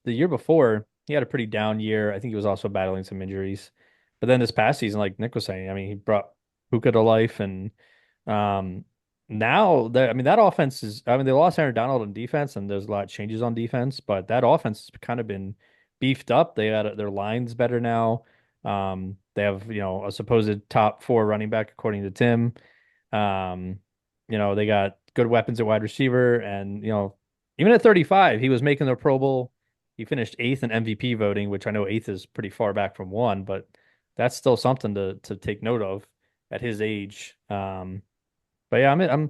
the year before, he had a pretty down year. I think he was also battling some injuries. But then this past season, like Nick was saying, I mean, he brought Puka to life. And um, now that, I mean, that offense is, I mean, they lost Aaron Donald on defense and there's a lot of changes on defense, but that offense has kind of been beefed up. They got their lines better now. They have, a supposed top four running back, according to Tim. Um, they got good weapons at wide receiver, and even at 35, he was making the Pro Bowl. He finished eighth in MVP voting, which I know eighth is pretty far back from one, but that's still something to take note of at his age. But yeah,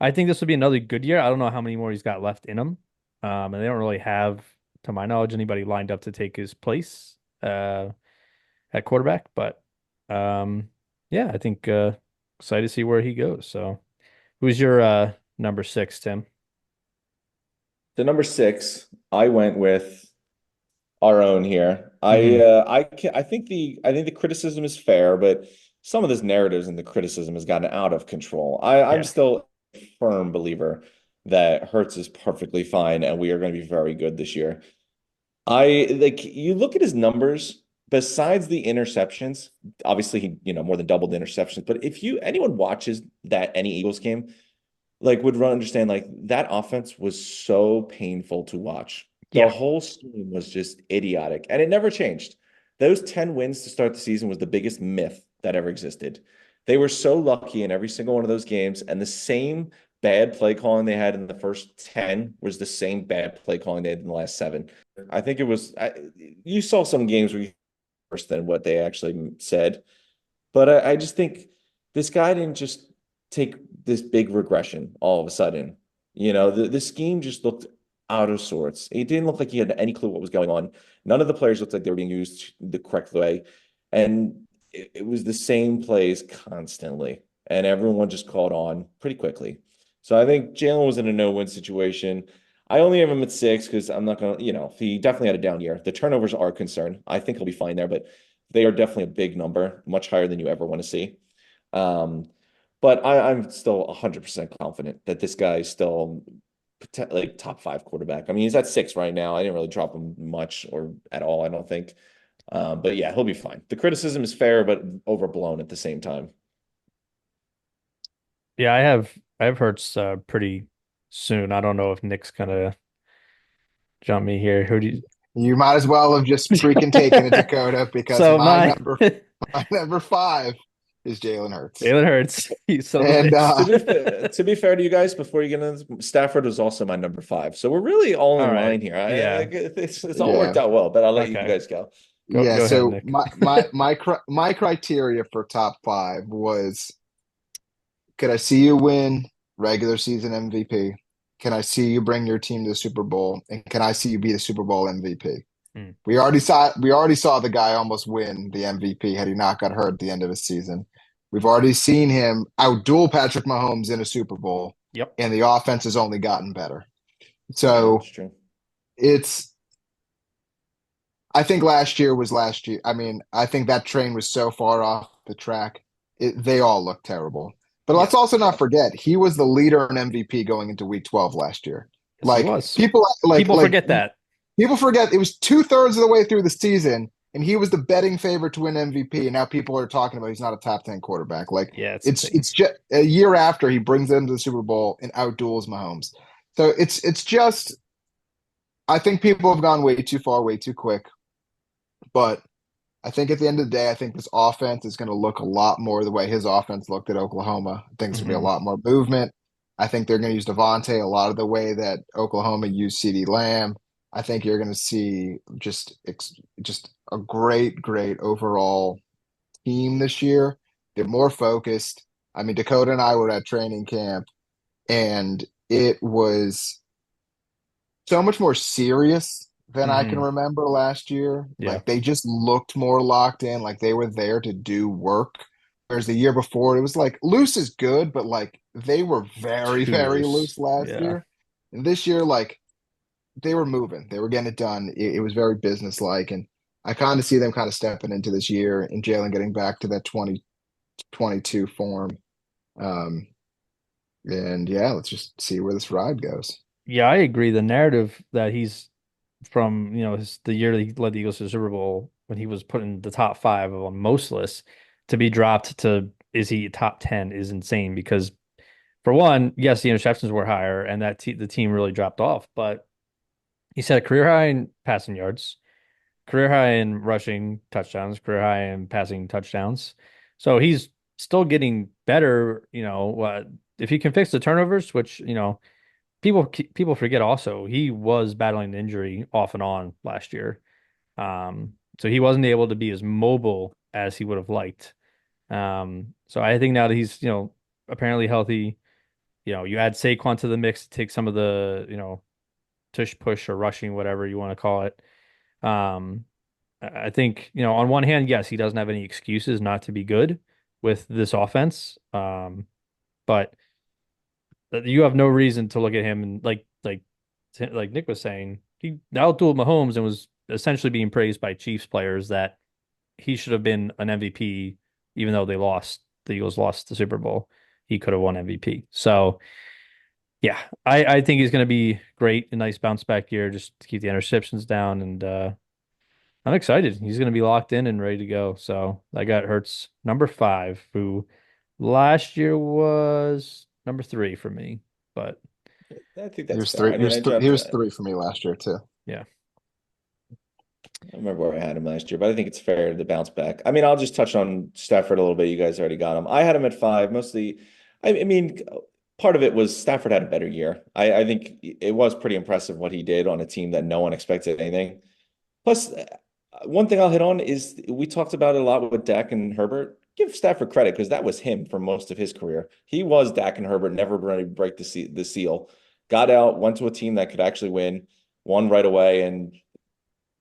I think this would be another good year. I don't know how many more he's got left in him. And they don't really have, to my knowledge, anybody lined up to take his place at quarterback. But yeah, I think excited to see where he goes. So, who's your number six, Tim? The number six, I went with our own here. Hmm. I think the criticism is fair, but some of this narratives and the criticism has gotten out of control. I'm Yeah. still a firm believer that Hertz is perfectly fine and we are going to be very good this year. I like you look at his numbers besides the interceptions, obviously he, more than doubled the interceptions, but if anyone watches that any Eagles game, like would understand like that offense was so painful to watch. The Yeah. whole scheme was just idiotic and it never changed. Those 10 wins to start the season was the biggest myth that ever existed. They were so lucky in every single one of those games, and the same bad play calling they had in the first 10 was the same bad play calling they had in the last seven. I think it was, you saw some games where you worse than what they actually said. But I just think this guy didn't just take this big regression all of a sudden. The scheme just looked out of sorts. It didn't look like he had any clue what was going on. None of the players looked like they were being used the correct way. And it was the same plays constantly. And everyone just caught on pretty quickly. So I think Jalen was in a no-win situation. I only have him at six because I'm not going to, he definitely had a down year. The turnovers are a concern. I think he'll be fine there, but they are definitely a big number, much higher than you ever want to see. Um, but I'm still 100% confident that this guy is still like top five quarterback. I mean, he's at six right now. I didn't really drop him much or at all, I don't think. But yeah, he'll be fine. The criticism is fair, but overblown at the same time. Yeah, I have Hurts pretty soon. I don't know if Nick's gonna jump me here. Who do you you might as well have just freaking taken it, Dakota, because So my my number five is Jalen Hurts, Jalen Hurts, you son of a and bitch. To be fair to you guys, before you get into Stafford was also my number five, so we're really all All in right. line here. Yeah. It's all yeah, worked out well, but I'll let you Okay. guys go. yeah. Go ahead, So Nick. my criteria for top five was: could I see you win regular season MVP? Can I see you bring your team to the Super Bowl? And can I see you be the Super Bowl MVP? Hmm. We already saw the guy almost win the MVP had he not got hurt at the end of his season. We've already seen him outduel Patrick Mahomes in a Super Bowl, Yep. and the offense has only gotten better. Yeah, So that's true. it's I think last year was last year. I mean, I think that train was so far off the track. They all look terrible. But Yeah. let's also not forget he was the leader in MVP going into Week 12 last year. Yes, he Like was. people, People forget that. people forget it was 2/3 of the way through the season, and he was the betting favorite to win MVP. And now people are talking about he's not a top 10 quarterback. Like Yeah, it's insane. it's just a year after he brings them to the Super Bowl and outduels Mahomes. So it's just I think people have gone way too far, way too quick. But I think at the end of the day, I think this offense is going to look a lot more the way his offense looked at Oklahoma. I think it's going to be a Hmm. lot more movement. I think they're going to use Devontae a lot of the way that Oklahoma used CeeDee Lamb. I think you're going to see just a great overall team this year. They're more focused. I mean, Dakota and I were at training camp, and it was so much more serious than I can Hmm. remember last year. Yeah. Like they just looked more locked in, like they were there to do work. Whereas the year before, it was like loose is good, but like they were very, Too very loose. loose last Yeah. year. And this year, like they were moving, they were getting it done. It was very businesslike. And I kind of see them kind of stepping into this year and Jalen getting back to that 2022 form. Um, and yeah, let's just see where this ride goes. Yeah, I agree. The narrative that he's from, the year that he led the Eagles to the Super Bowl when he was put in the top five on most lists to be dropped to is he top 10 is insane because for one, yes, the interceptions were higher and the team really dropped off, but he set a career high in passing yards, career high in rushing touchdowns, career high in passing touchdowns. So he's still getting better, if he can fix the turnovers, which, people forget also he was battling injury off and on last year. So he wasn't able to be as mobile as he would have liked. So I think now that he's, apparently healthy, you add Saquon to the mix to take some of the, tush push or rushing, whatever you want to call it. Um, I think, on one hand, yes, he doesn't have any excuses not to be good with this offense. But you have no reason to look at him and like Nick was saying, he outdueled Mahomes and was essentially being praised by Chiefs players that he should have been an MVP, even though the Eagles lost the Super Bowl. He could have won MVP. So yeah, I think he's going to be great, a nice bounce back year, just to keep the interceptions down. And I'm excited. He's going to be locked in and ready to go. So I got Hurts number 5, who last year was number 3 for me. But I think He that's was fair. three. I mean, He was three for me last year too. yeah. I remember where I had him last year, but I think it's fair to bounce back. I mean, I'll just touch on Stafford a little bit. You guys already got him. I had him at 5, mostly. I mean, part of it was Stafford had a better year. I think it was pretty impressive what he did on a team that no one expected anything. Plus, one thing I'll hit on is we talked about it a lot with Dak and Herbert. Give Stafford credit because that was him for most of his career. He was Dak and Herbert, never ready to break the seal. Got out, went to a team that could actually win, won right away, and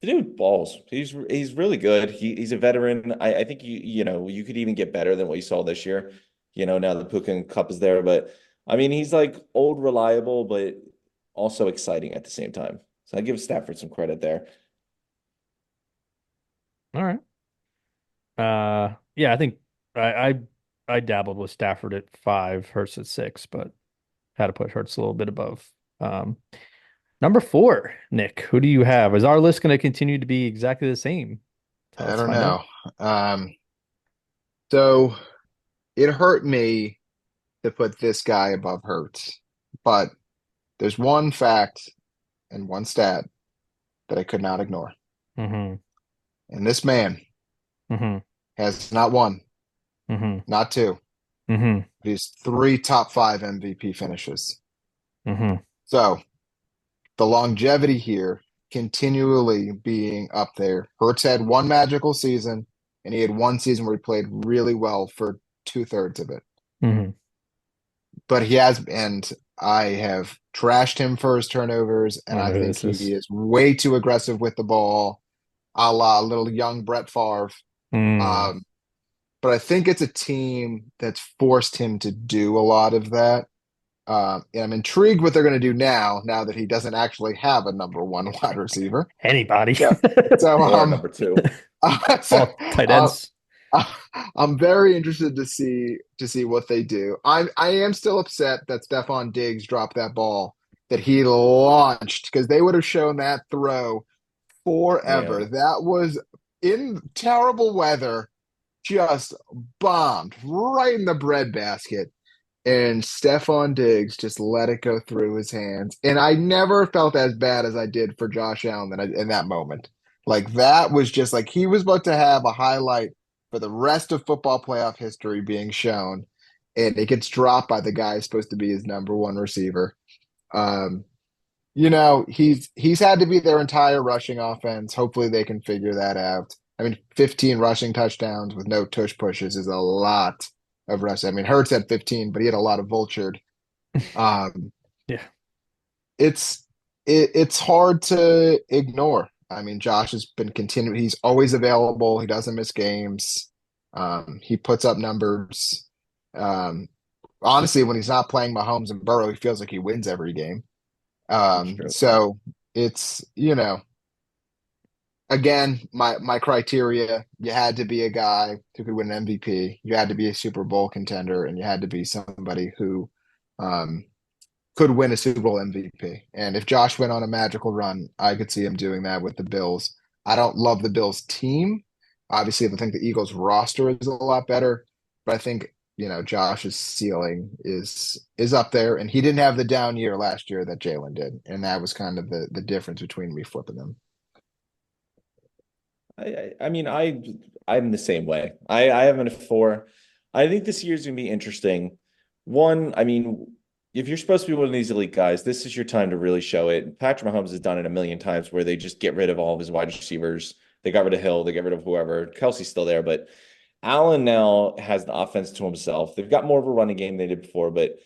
the dude balls. He's really good. He's a veteran. I think you could even get better than what you saw this year. Now the Puka and Cup is there, but I mean he's like old reliable, but also exciting at the same time. So I give Stafford some credit there. All right. Yeah, I think I I, I dabbled with Stafford at 5, Hurts at 6, but had to put Hurts a little bit above. Um, Number 4, Nick, who do you have? Is our list going to continue to be exactly the same? I Let's don't find out. know. So it hurt me to put this guy above Hurts, but there's one fact and one stat that I could not ignore. Mm-hmm. And this man Mm-hmm. has not one, Mm-hmm. not two, Mm-hmm. but he's 3 top 5 MVP finishes. Mm-hmm. So the longevity here continually being up there. Hurts had one magical season, and he had one season where he played really well for 2/3 of it. Mm-hmm. But he has, and I have trashed him for his turnovers, and I I know who think this he is. is way too aggressive with the ball, a la little young Brett Favre. Mm. Um, but I think it's a team that's forced him to do a lot of that. And I'm intrigued what they're going to do now that he doesn't actually have a number one wide receiver. Anybody. So, so Or number two. so, All tight uh, ends. I'm very interested to see what they do. I am still upset that Stephon Diggs dropped that ball that he launched because they would have shown that throw Yeah. forever. That was in terrible weather, just bombed right in the breadbasket. And Stephon Diggs just let it go through his hands. And I never felt as bad as I did for Josh Allen in that moment. Like that was just like he was about to have a highlight for the rest of football playoff history being shown. And it gets dropped by the guy who's supposed to be his number one receiver. Um, he's had to be their entire rushing offense. Hopefully they can figure that out. I mean, 15 rushing touchdowns with no tush pushes is a lot of rest. I mean, Hurts had 15, but he had a lot of vultured. Um, Yeah. it's hard to ignore. I mean, Josh has been continuing. He's always available. He doesn't miss games. He puts up numbers. Um, honestly, when he's not playing Mahomes and Burrow, he feels like he wins every game. That's true. So it's, again, my criteria, you had to be a guy who could win an MVP. You had to be a Super Bowl contender, and you had to be somebody who um, could win a Super Bowl MVP. And if Josh went on a magical run, I could see him doing that with the Bills. I don't love the Bills team. Obviously, I think the Eagles roster is a lot better, but I think Josh's ceiling is up there, and he didn't have the down year last year that Jalen did, and that was kind of the difference between me flipping them. I mean, I'm the same way. I have him at 4. I think this year's gonna be interesting. One, I mean, if you're supposed to be one of these elite guys, this is your time to really show it. Patrick Mahomes has done it a million times where they just get rid of all of his wide receivers. They got rid of Hill, they get rid of whoever. Kelsey's still there, but Allen now has the offense to himself. They've got more of a running game than they did before, but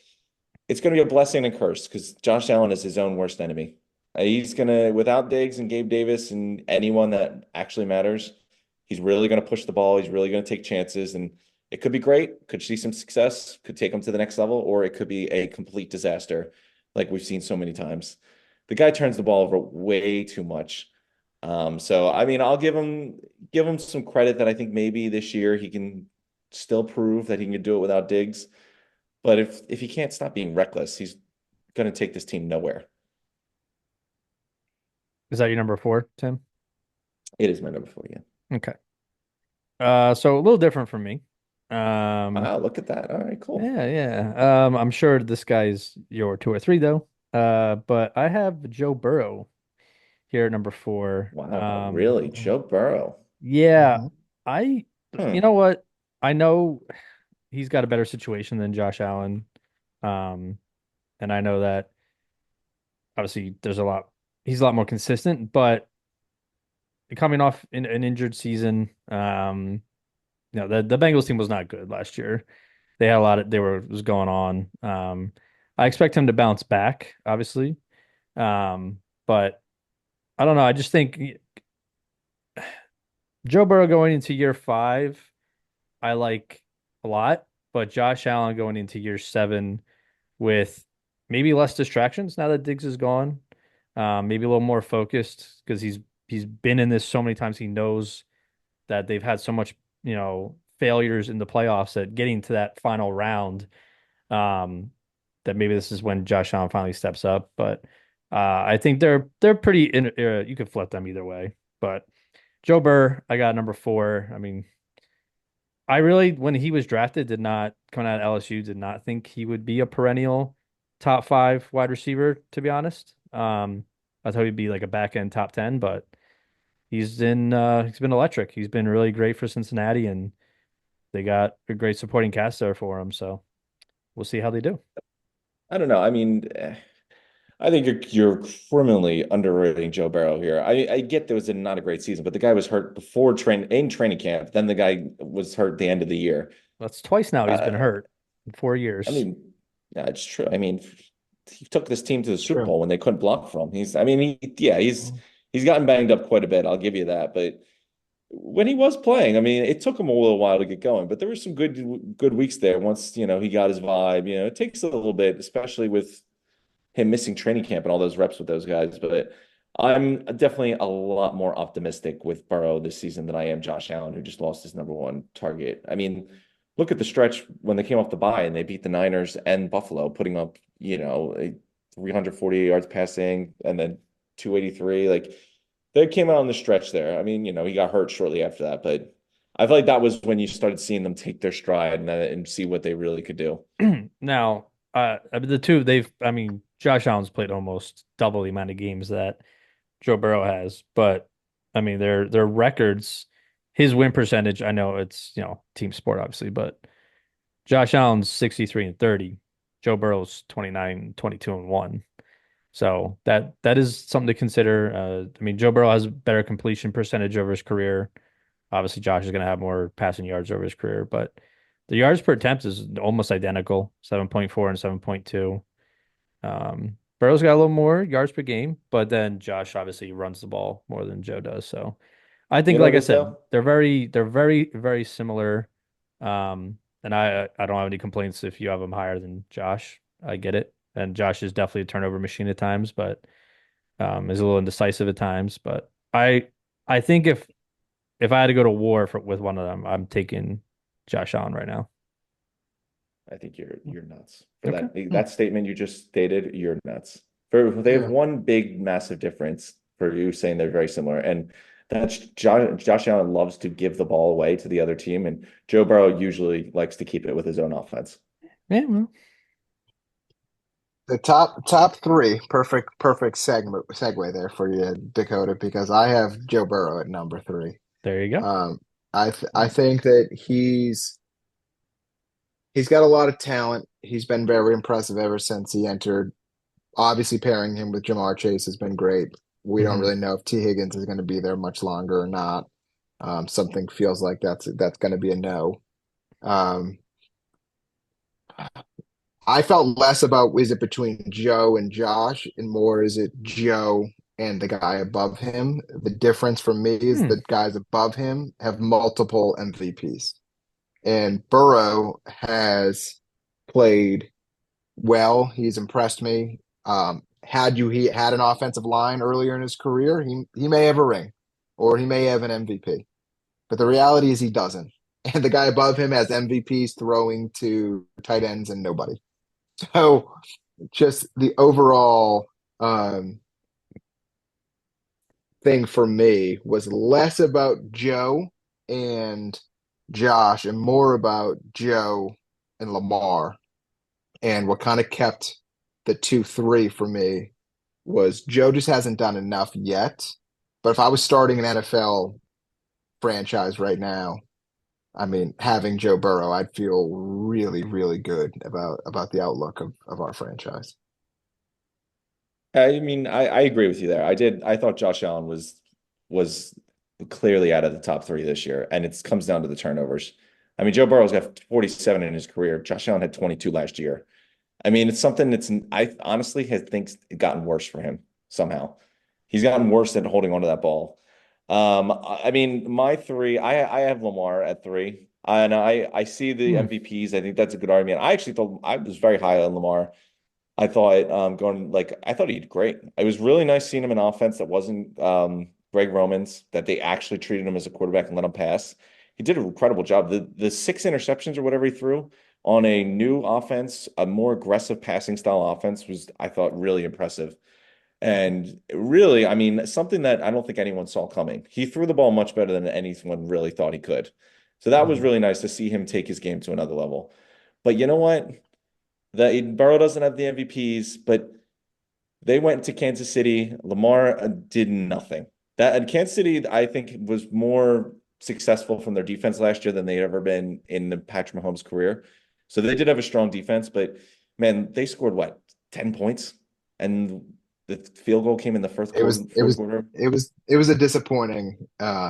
it's going to be a blessing and a curse because Josh Allen is his own worst enemy. He's going to, without Diggs and Gabe Davis and anyone that actually matters, he's really going to push the ball. He's really going to take chances. And it could be great, could see some success, could take him to the next level, or it could be a complete disaster like we've seen so many times. The guy turns the ball over way too much. So I mean, I'll give him some credit that I think maybe this year he can still prove that he can do it without Diggs. But if he can't stop being reckless, he's going to take this team nowhere. Is that your number four, Tim? It is my number 4 again. Okay. So a little different from me. Um, Wow, look at that. All right, cool. yeah, yeah. I'm sure this guy's your two or three though. But I have Joe Burrow here at number four. Wow, really? Joe Burrow. Yeah, Mhm. I, you Hmm. know what? I know he's got a better situation than Josh Allen. Um, and I know that obviously he's a lot more consistent, but coming off in an injured season, the Bengals team was not good last year. They had a lot of they were was going on. I expect him to bounce back, obviously. But I don't know. I just think Joe Burrow going into year five, I like a lot, but Josh Allen going into year seven with maybe less distractions now that Diggs is gone. Maybe a little more focused because he's been in this so many times. He knows that they've had so much, failures in the playoffs that getting to that final round, um, that maybe this is when Josh Allen finally steps up. But I think they're pretty you could flip them either way. But Joe Burr, I got number four. I mean, I really, when he was drafted, did not coming out of LSU, did not think he would be a perennial top five wide receiver, to be honest. I thought he'd be like a back end top 10, but he's been electric. He's been really great for Cincinnati, and they got a great supporting cast there for him. So we'll see how they do. I don't know. I mean, I think you're criminally underrating Joe Burrow here. I get there was not a great season, but the guy was hurt before training camp. Then the guy was hurt at the end of the year. That's twice now he's been Uh, hurt in four I years. mean, yeah, it's true. I mean, he took this team to the It's Super true. Bowl when they couldn't block for him. I mean, yeah, Mhm. he's gotten banged up quite a bit. I'll give you that. But when he was playing, I mean, it took him a little while to get going, but there were some good weeks there. Once, he got his vibe, it takes a little bit, especially with him missing training camp and all those reps with those guys. But I'm definitely a lot more optimistic with Burrow this season than I am Josh Allen, who just lost his number one target. I mean, look at the stretch when they came off the bye and they beat the Niners and Buffalo, putting up, 348 yards passing and then 283. Like they came out on the stretch there. I mean, he got hurt shortly after that, but I feel like that was when you started seeing them take their stride and see what they really could do. Now, I mean, the two I mean, Josh Allen's played almost double the amount of games that Joe Burrow has, but I mean, their records, his win percentage, I know it's, team sport, obviously, but Josh Allen's 63 and 30, Joe Burrow's 29, 22 and 1. So that is something to consider. I mean, Joe Burrow has better completion percentage over his career. Obviously, Josh is going to have more passing yards over his career, but The yards per attempt is almost identical, 7.4 and 7.2. Burrow's got a little more yards per game, but then Josh obviously runs the ball more than Joe does. So I think, You know like I this said, though? they're very similar. And I don't have any complaints if you have them higher than Josh. I get it. And Josh is definitely a turnover machine at times, but is a little indecisive at times. But I think if I had to go to war with one of them, I'm taking Josh Allen right now. I think you're nuts for Okay. that statement you just stated. You're nuts. They have Yeah. one big massive difference for you saying they're very similar, and that's Josh Allen loves to give the ball away to the other team, and Joe Burrow usually likes to keep it with his own offense. Yeah, well, The top three, perfect segment segue there for you, Dakota, because I have Joe Burrow at number three. there you go. Um, I think that he's got a lot of talent. He's been very impressive ever since he entered. Obviously, pairing him with Jamar Chase has been great. We don't Hmm. really know if T. Higgins is going to be there much longer or not. Something feels like that's going to be a no. Um, I felt less about is it between Joe and Josh, and more is it Joe and the guy above him. The difference for me is Hmm. the guys above him have multiple MVPs, and Burrow has played well. He's impressed me. He had an offensive line earlier in his career, he may have a ring, or he may have an MVP. But the reality is he doesn't. And the guy above him has MVPs throwing to tight ends and nobody. So just the overall um, thing for me was less about Joe and Josh and more about Joe and Lamar. And what kind of kept the 2-3 for me was Joe just hasn't done enough yet. But if I was starting an NFL franchise right now, I mean, having Joe Burrow, I'd feel really, really good about the outlook of our franchise. I mean, I agree with you there. I thought Josh Allen was clearly out of the top three this year, and it comes down to the turnovers. I mean, Joe Burrow's got 47 in his career. Josh Allen had 22 last year. I mean, it's something that's I honestly have thinks it gotten worse for him somehow. He's gotten worse at holding onto that ball. I mean, my three, I have Lamar at three, and I see the Hmm. MVPs. I think that's a good argument. I actually thought I was very high on Lamar. I thought I thought he did great. It was really nice seeing him in offense that wasn't Greg Roman's, that they actually treated him as a quarterback and let him pass. He did an incredible job. The six interceptions or whatever he threw on a new offense, a more aggressive passing style offense was, I thought, really impressive. And really, I mean, something that I don't think anyone saw coming. He threw the ball much better than anyone really thought he could. So that was Mhm. really nice to see him take his game to another level. But you know what? The Burrow doesn't have the MVPs, but they went to Kansas City. Lamar did nothing. That Kansas City, I think, was more successful from their defense last year than they'd ever been in the Patrick Mahomes' career. So they did have a strong defense, but man, they scored what, 10 points? And the field goal came in the It was it fourth was quarter. it was a disappointing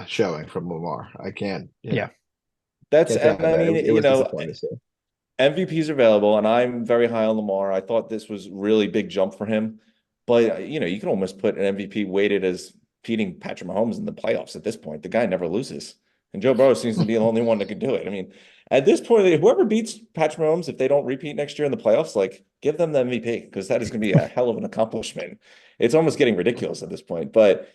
showing from Lamar. I can't, Yeah. That's can't deny and I that. mean, It was disappointing to see. MVPs are available, and I'm very high on Lamar. I thought this was really big jump for him, but you can almost put an MVP weighted as beating Patrick Mahomes in the playoffs at this point. The guy never loses, and Joe Burrow seems to be the only one that could do it. I mean, at this point, whoever beats Patrick Mahomes, if they don't repeat next year in the playoffs, like give them the MVP because that is going to be a hell of an accomplishment. It's almost getting ridiculous at this point, but.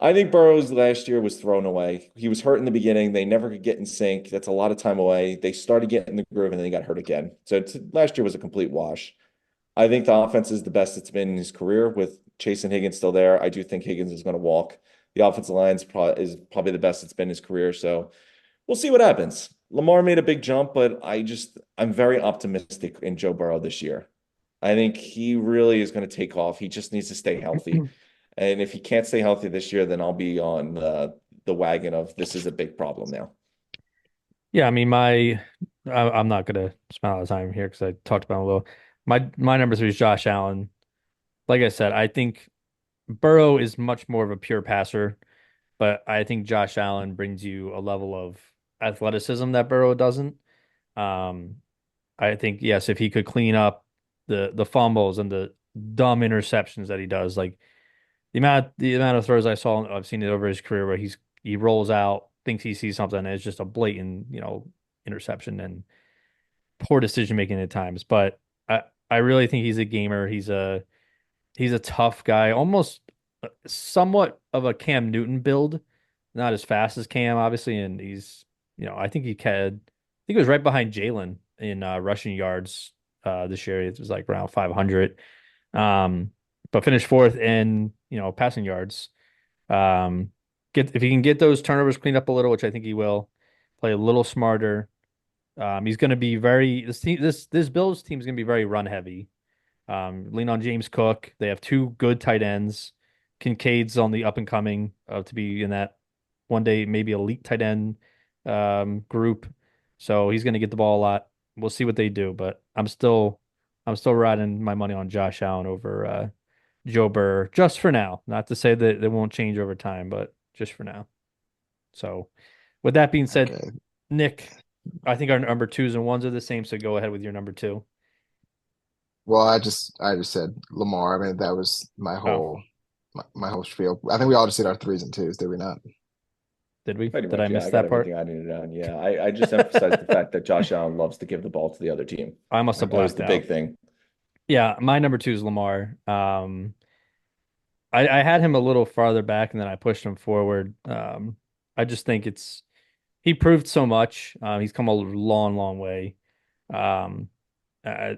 I think Burrow's last year was thrown away. He was hurt in the beginning. They never could get in sync. That's a lot of time away. They started getting the groove and then he got hurt again. So last year was a complete wash. I think the offense is the best it's been in his career with Chase and Higgins still there. I do think Higgins is going to walk. The offensive line is probably the best it's been in his career. So we'll see what happens. Lamar made a big jump, but I'm very optimistic in Joe Burrow this year. I think he really is going to take off. He just needs to stay healthy. And if he can't stay healthy this year, then I'll be on the wagon of this is a big problem now. Yeah, I mean, I'm not gonna spend a lot of time here because I talked about it a little. My number three is Josh Allen. Like I said, I think Burrow is much more of a pure passer, but I think Josh Allen brings you a level of athleticism that Burrow doesn't. Um, I think yes, if he could clean up the fumbles and the dumb interceptions that he does, like the amount of throws I've seen it over his career where he rolls out, thinks he sees something, and it's just a blatant, interception and poor decision making at times. But I really think he's a gamer. He's a tough guy, almost somewhat of a Cam Newton build, not as fast as Cam, obviously, and I think he was right behind Jalen in rushing yards this year. It was like around 500, um, but finished fourth in passing yards. Get if he can get those turnovers cleaned up a little, which I think he will, play a little smarter. He's going to be very this Bills team is going to be very run heavy. Lean on James Cook. They have two good tight ends. Kincaid's on the up and coming to be in that one day maybe elite tight end group. So he's going to get the ball a lot. We'll see what they do, but I'm still riding my money on Josh Allen over Joe Burrow just for now. Not to say that it won't change over time, but just for now. So with that being said, Okay. Nick, I think our number twos and ones are the same. So go ahead with your number two. Well, I just said Lamar. I mean, that was Oh, my whole spiel. I think we all just did our threes and twos, did we not? did we? Pretty Did I much, yeah. miss I got that part? everything I needed down. Yeah, I just emphasized the fact that Josh Allen loves to give the ball to the other team. I must have Like that was blacked the big out. thing. Yeah, my number two is Lamar. I had him a little farther back and then I pushed him forward. I just think he proved so much. He's come a long, long way. Um, uh,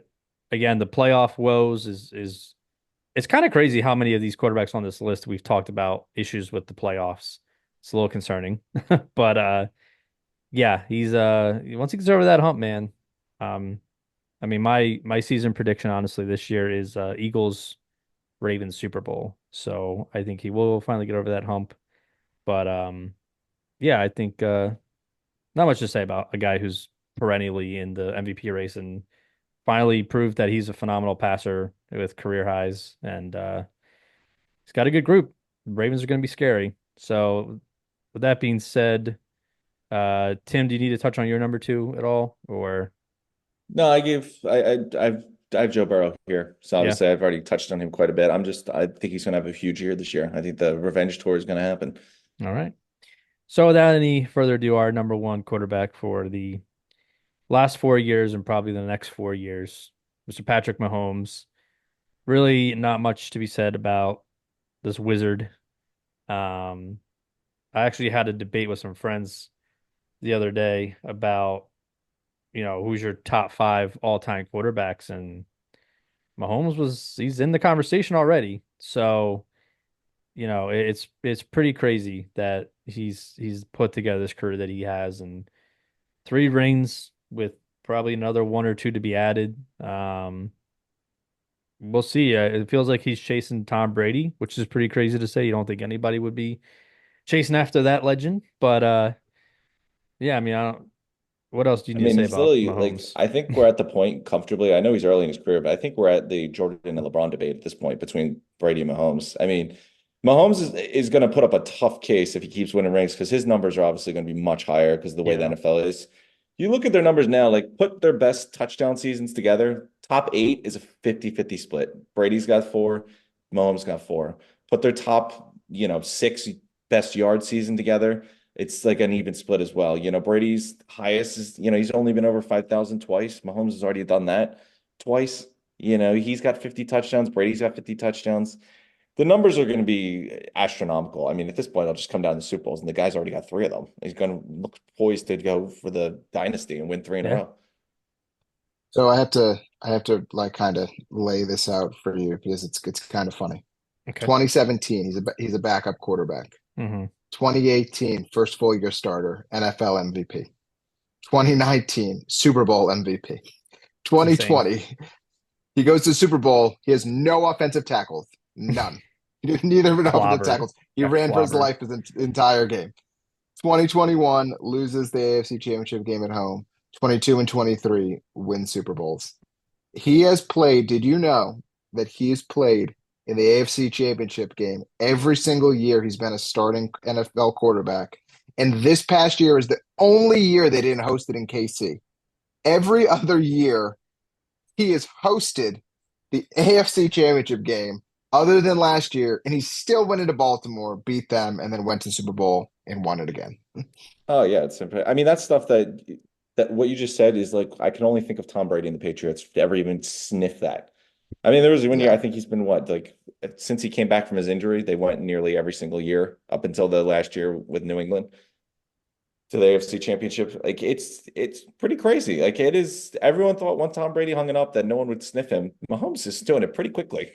Again, the playoff woes is it's kind of crazy how many of these quarterbacks on this list we've talked about issues with the playoffs. It's a little concerning, but yeah, he's once he gets over that hump, man. Um, I mean, my season prediction honestly this year is Eagles Ravens Super Bowl. So I think he will finally get over that hump. But yeah, I think not much to say about a guy who's perennially in the MVP race and finally proved that he's a phenomenal passer with career highs and he's got a good group. Ravens are going to be scary. So with that being said, Tim, do you need to touch on your number two at all or No, I have Joe Burrow here. So yeah? obviously I've already touched on him quite a bit. I think he's gonna have a huge year this year. I think the revenge tour is gonna happen. All right. So without any further ado, our number one quarterback for the last 4 years and probably the next 4 years, Mr. Patrick Mahomes. Really not much to be said about this wizard. Um, I actually had a debate with some friends the other day about, who's your top five all-time quarterbacks, and he's in the conversation already. So, it's pretty crazy that he's put together this career that he has and three rings with probably another one or two to be added. We'll see. It feels like he's chasing Tom Brady, which is pretty crazy to say. You don't think anybody would be chasing after that legend, but yeah. I mean, I don't. What else do you I need to mean, say he's about literally like, Mahomes? I think we're at the point comfortably. I know he's early in his career, but I think we're at the Jordan and LeBron debate at this point between Brady and Mahomes. I mean, Mahomes is going to put up a tough case if he keeps winning rings because his numbers are obviously going to be much higher because of the way the Yeah, NFL is. You look at their numbers now, like put their best touchdown seasons together. Top eight is a 50-50 split. Brady's got four, Mahomes got four. Put their top, six best yard season together, it's like an even split as well. Brady's highest is, he's only been over 5,000 twice. Mahomes has already done that twice. He's got 50 touchdowns. Brady's got 50 touchdowns. The numbers are going to be astronomical. I mean, at this point, I'll just come down to Super Bowls, and the guy's already got three of them. He's going to look poised to go for the dynasty and win three in a yeah. row. So I have to like kind of lay this out for you because it's kind of funny. Okay. 2017, he's a backup quarterback. Hmm. 2018, first full year starter, NFL MVP. 2019, Super Bowl MVP. It's insane. 2020, he goes to the Super Bowl. He has no offensive tackles, none. Neither of an offensive Clobbered. tackles. He Got ran for his clobbered. life his entire game. 2021 loses the AFC Championship game at home. 22 and 23 win Super Bowls. He has played. Did you know that he's played in the AFC Championship game every single year he's been a starting NFL quarterback? And this past year is the only year they didn't host it in KC. every other year he has hosted the AFC Championship game other than last year, and he still went into Baltimore, beat them, and then went to the Super Bowl and won it again. Oh yeah, it's I mean that's stuff that what you just said is like I can only think of Tom Brady and the Patriots to ever even sniff that. I mean, there was one year I Yeah. think he's been what like since he came back from his injury, they went nearly every single year up until the last year with New England to the AFC Championship. Like it's pretty crazy. Like it is. Everyone thought once Tom Brady hung it up that no one would sniff him. Mahomes is doing it pretty quickly.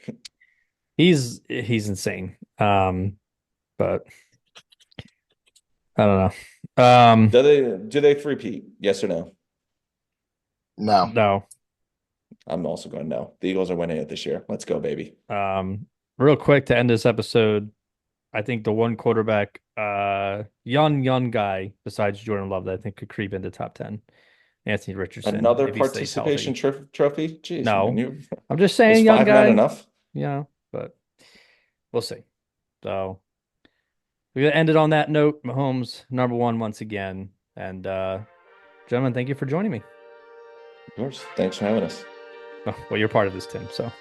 He's insane. But I don't know. Do they three-peat? Yes or no? No. No. I'm also going no. The Eagles are winning it this year. Let's go, baby. Real quick to end this episode, I think the one quarterback, young guy besides Jordan Love that I think could creep into top 10, Anthony Richardson, Another if he stays participation healthy. trophy? Jeez, man, No, you I'm just was saying young five not guy, enough? but we'll see. So we're gonna end it on that note. Mahomes number one once again. And gentlemen, thank you for joining me. Of course. Thanks for having us. Oh, well, you're part of this, Tim. So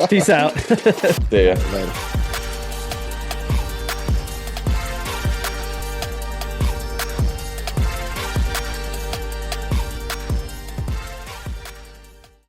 peace out. See ya. Later.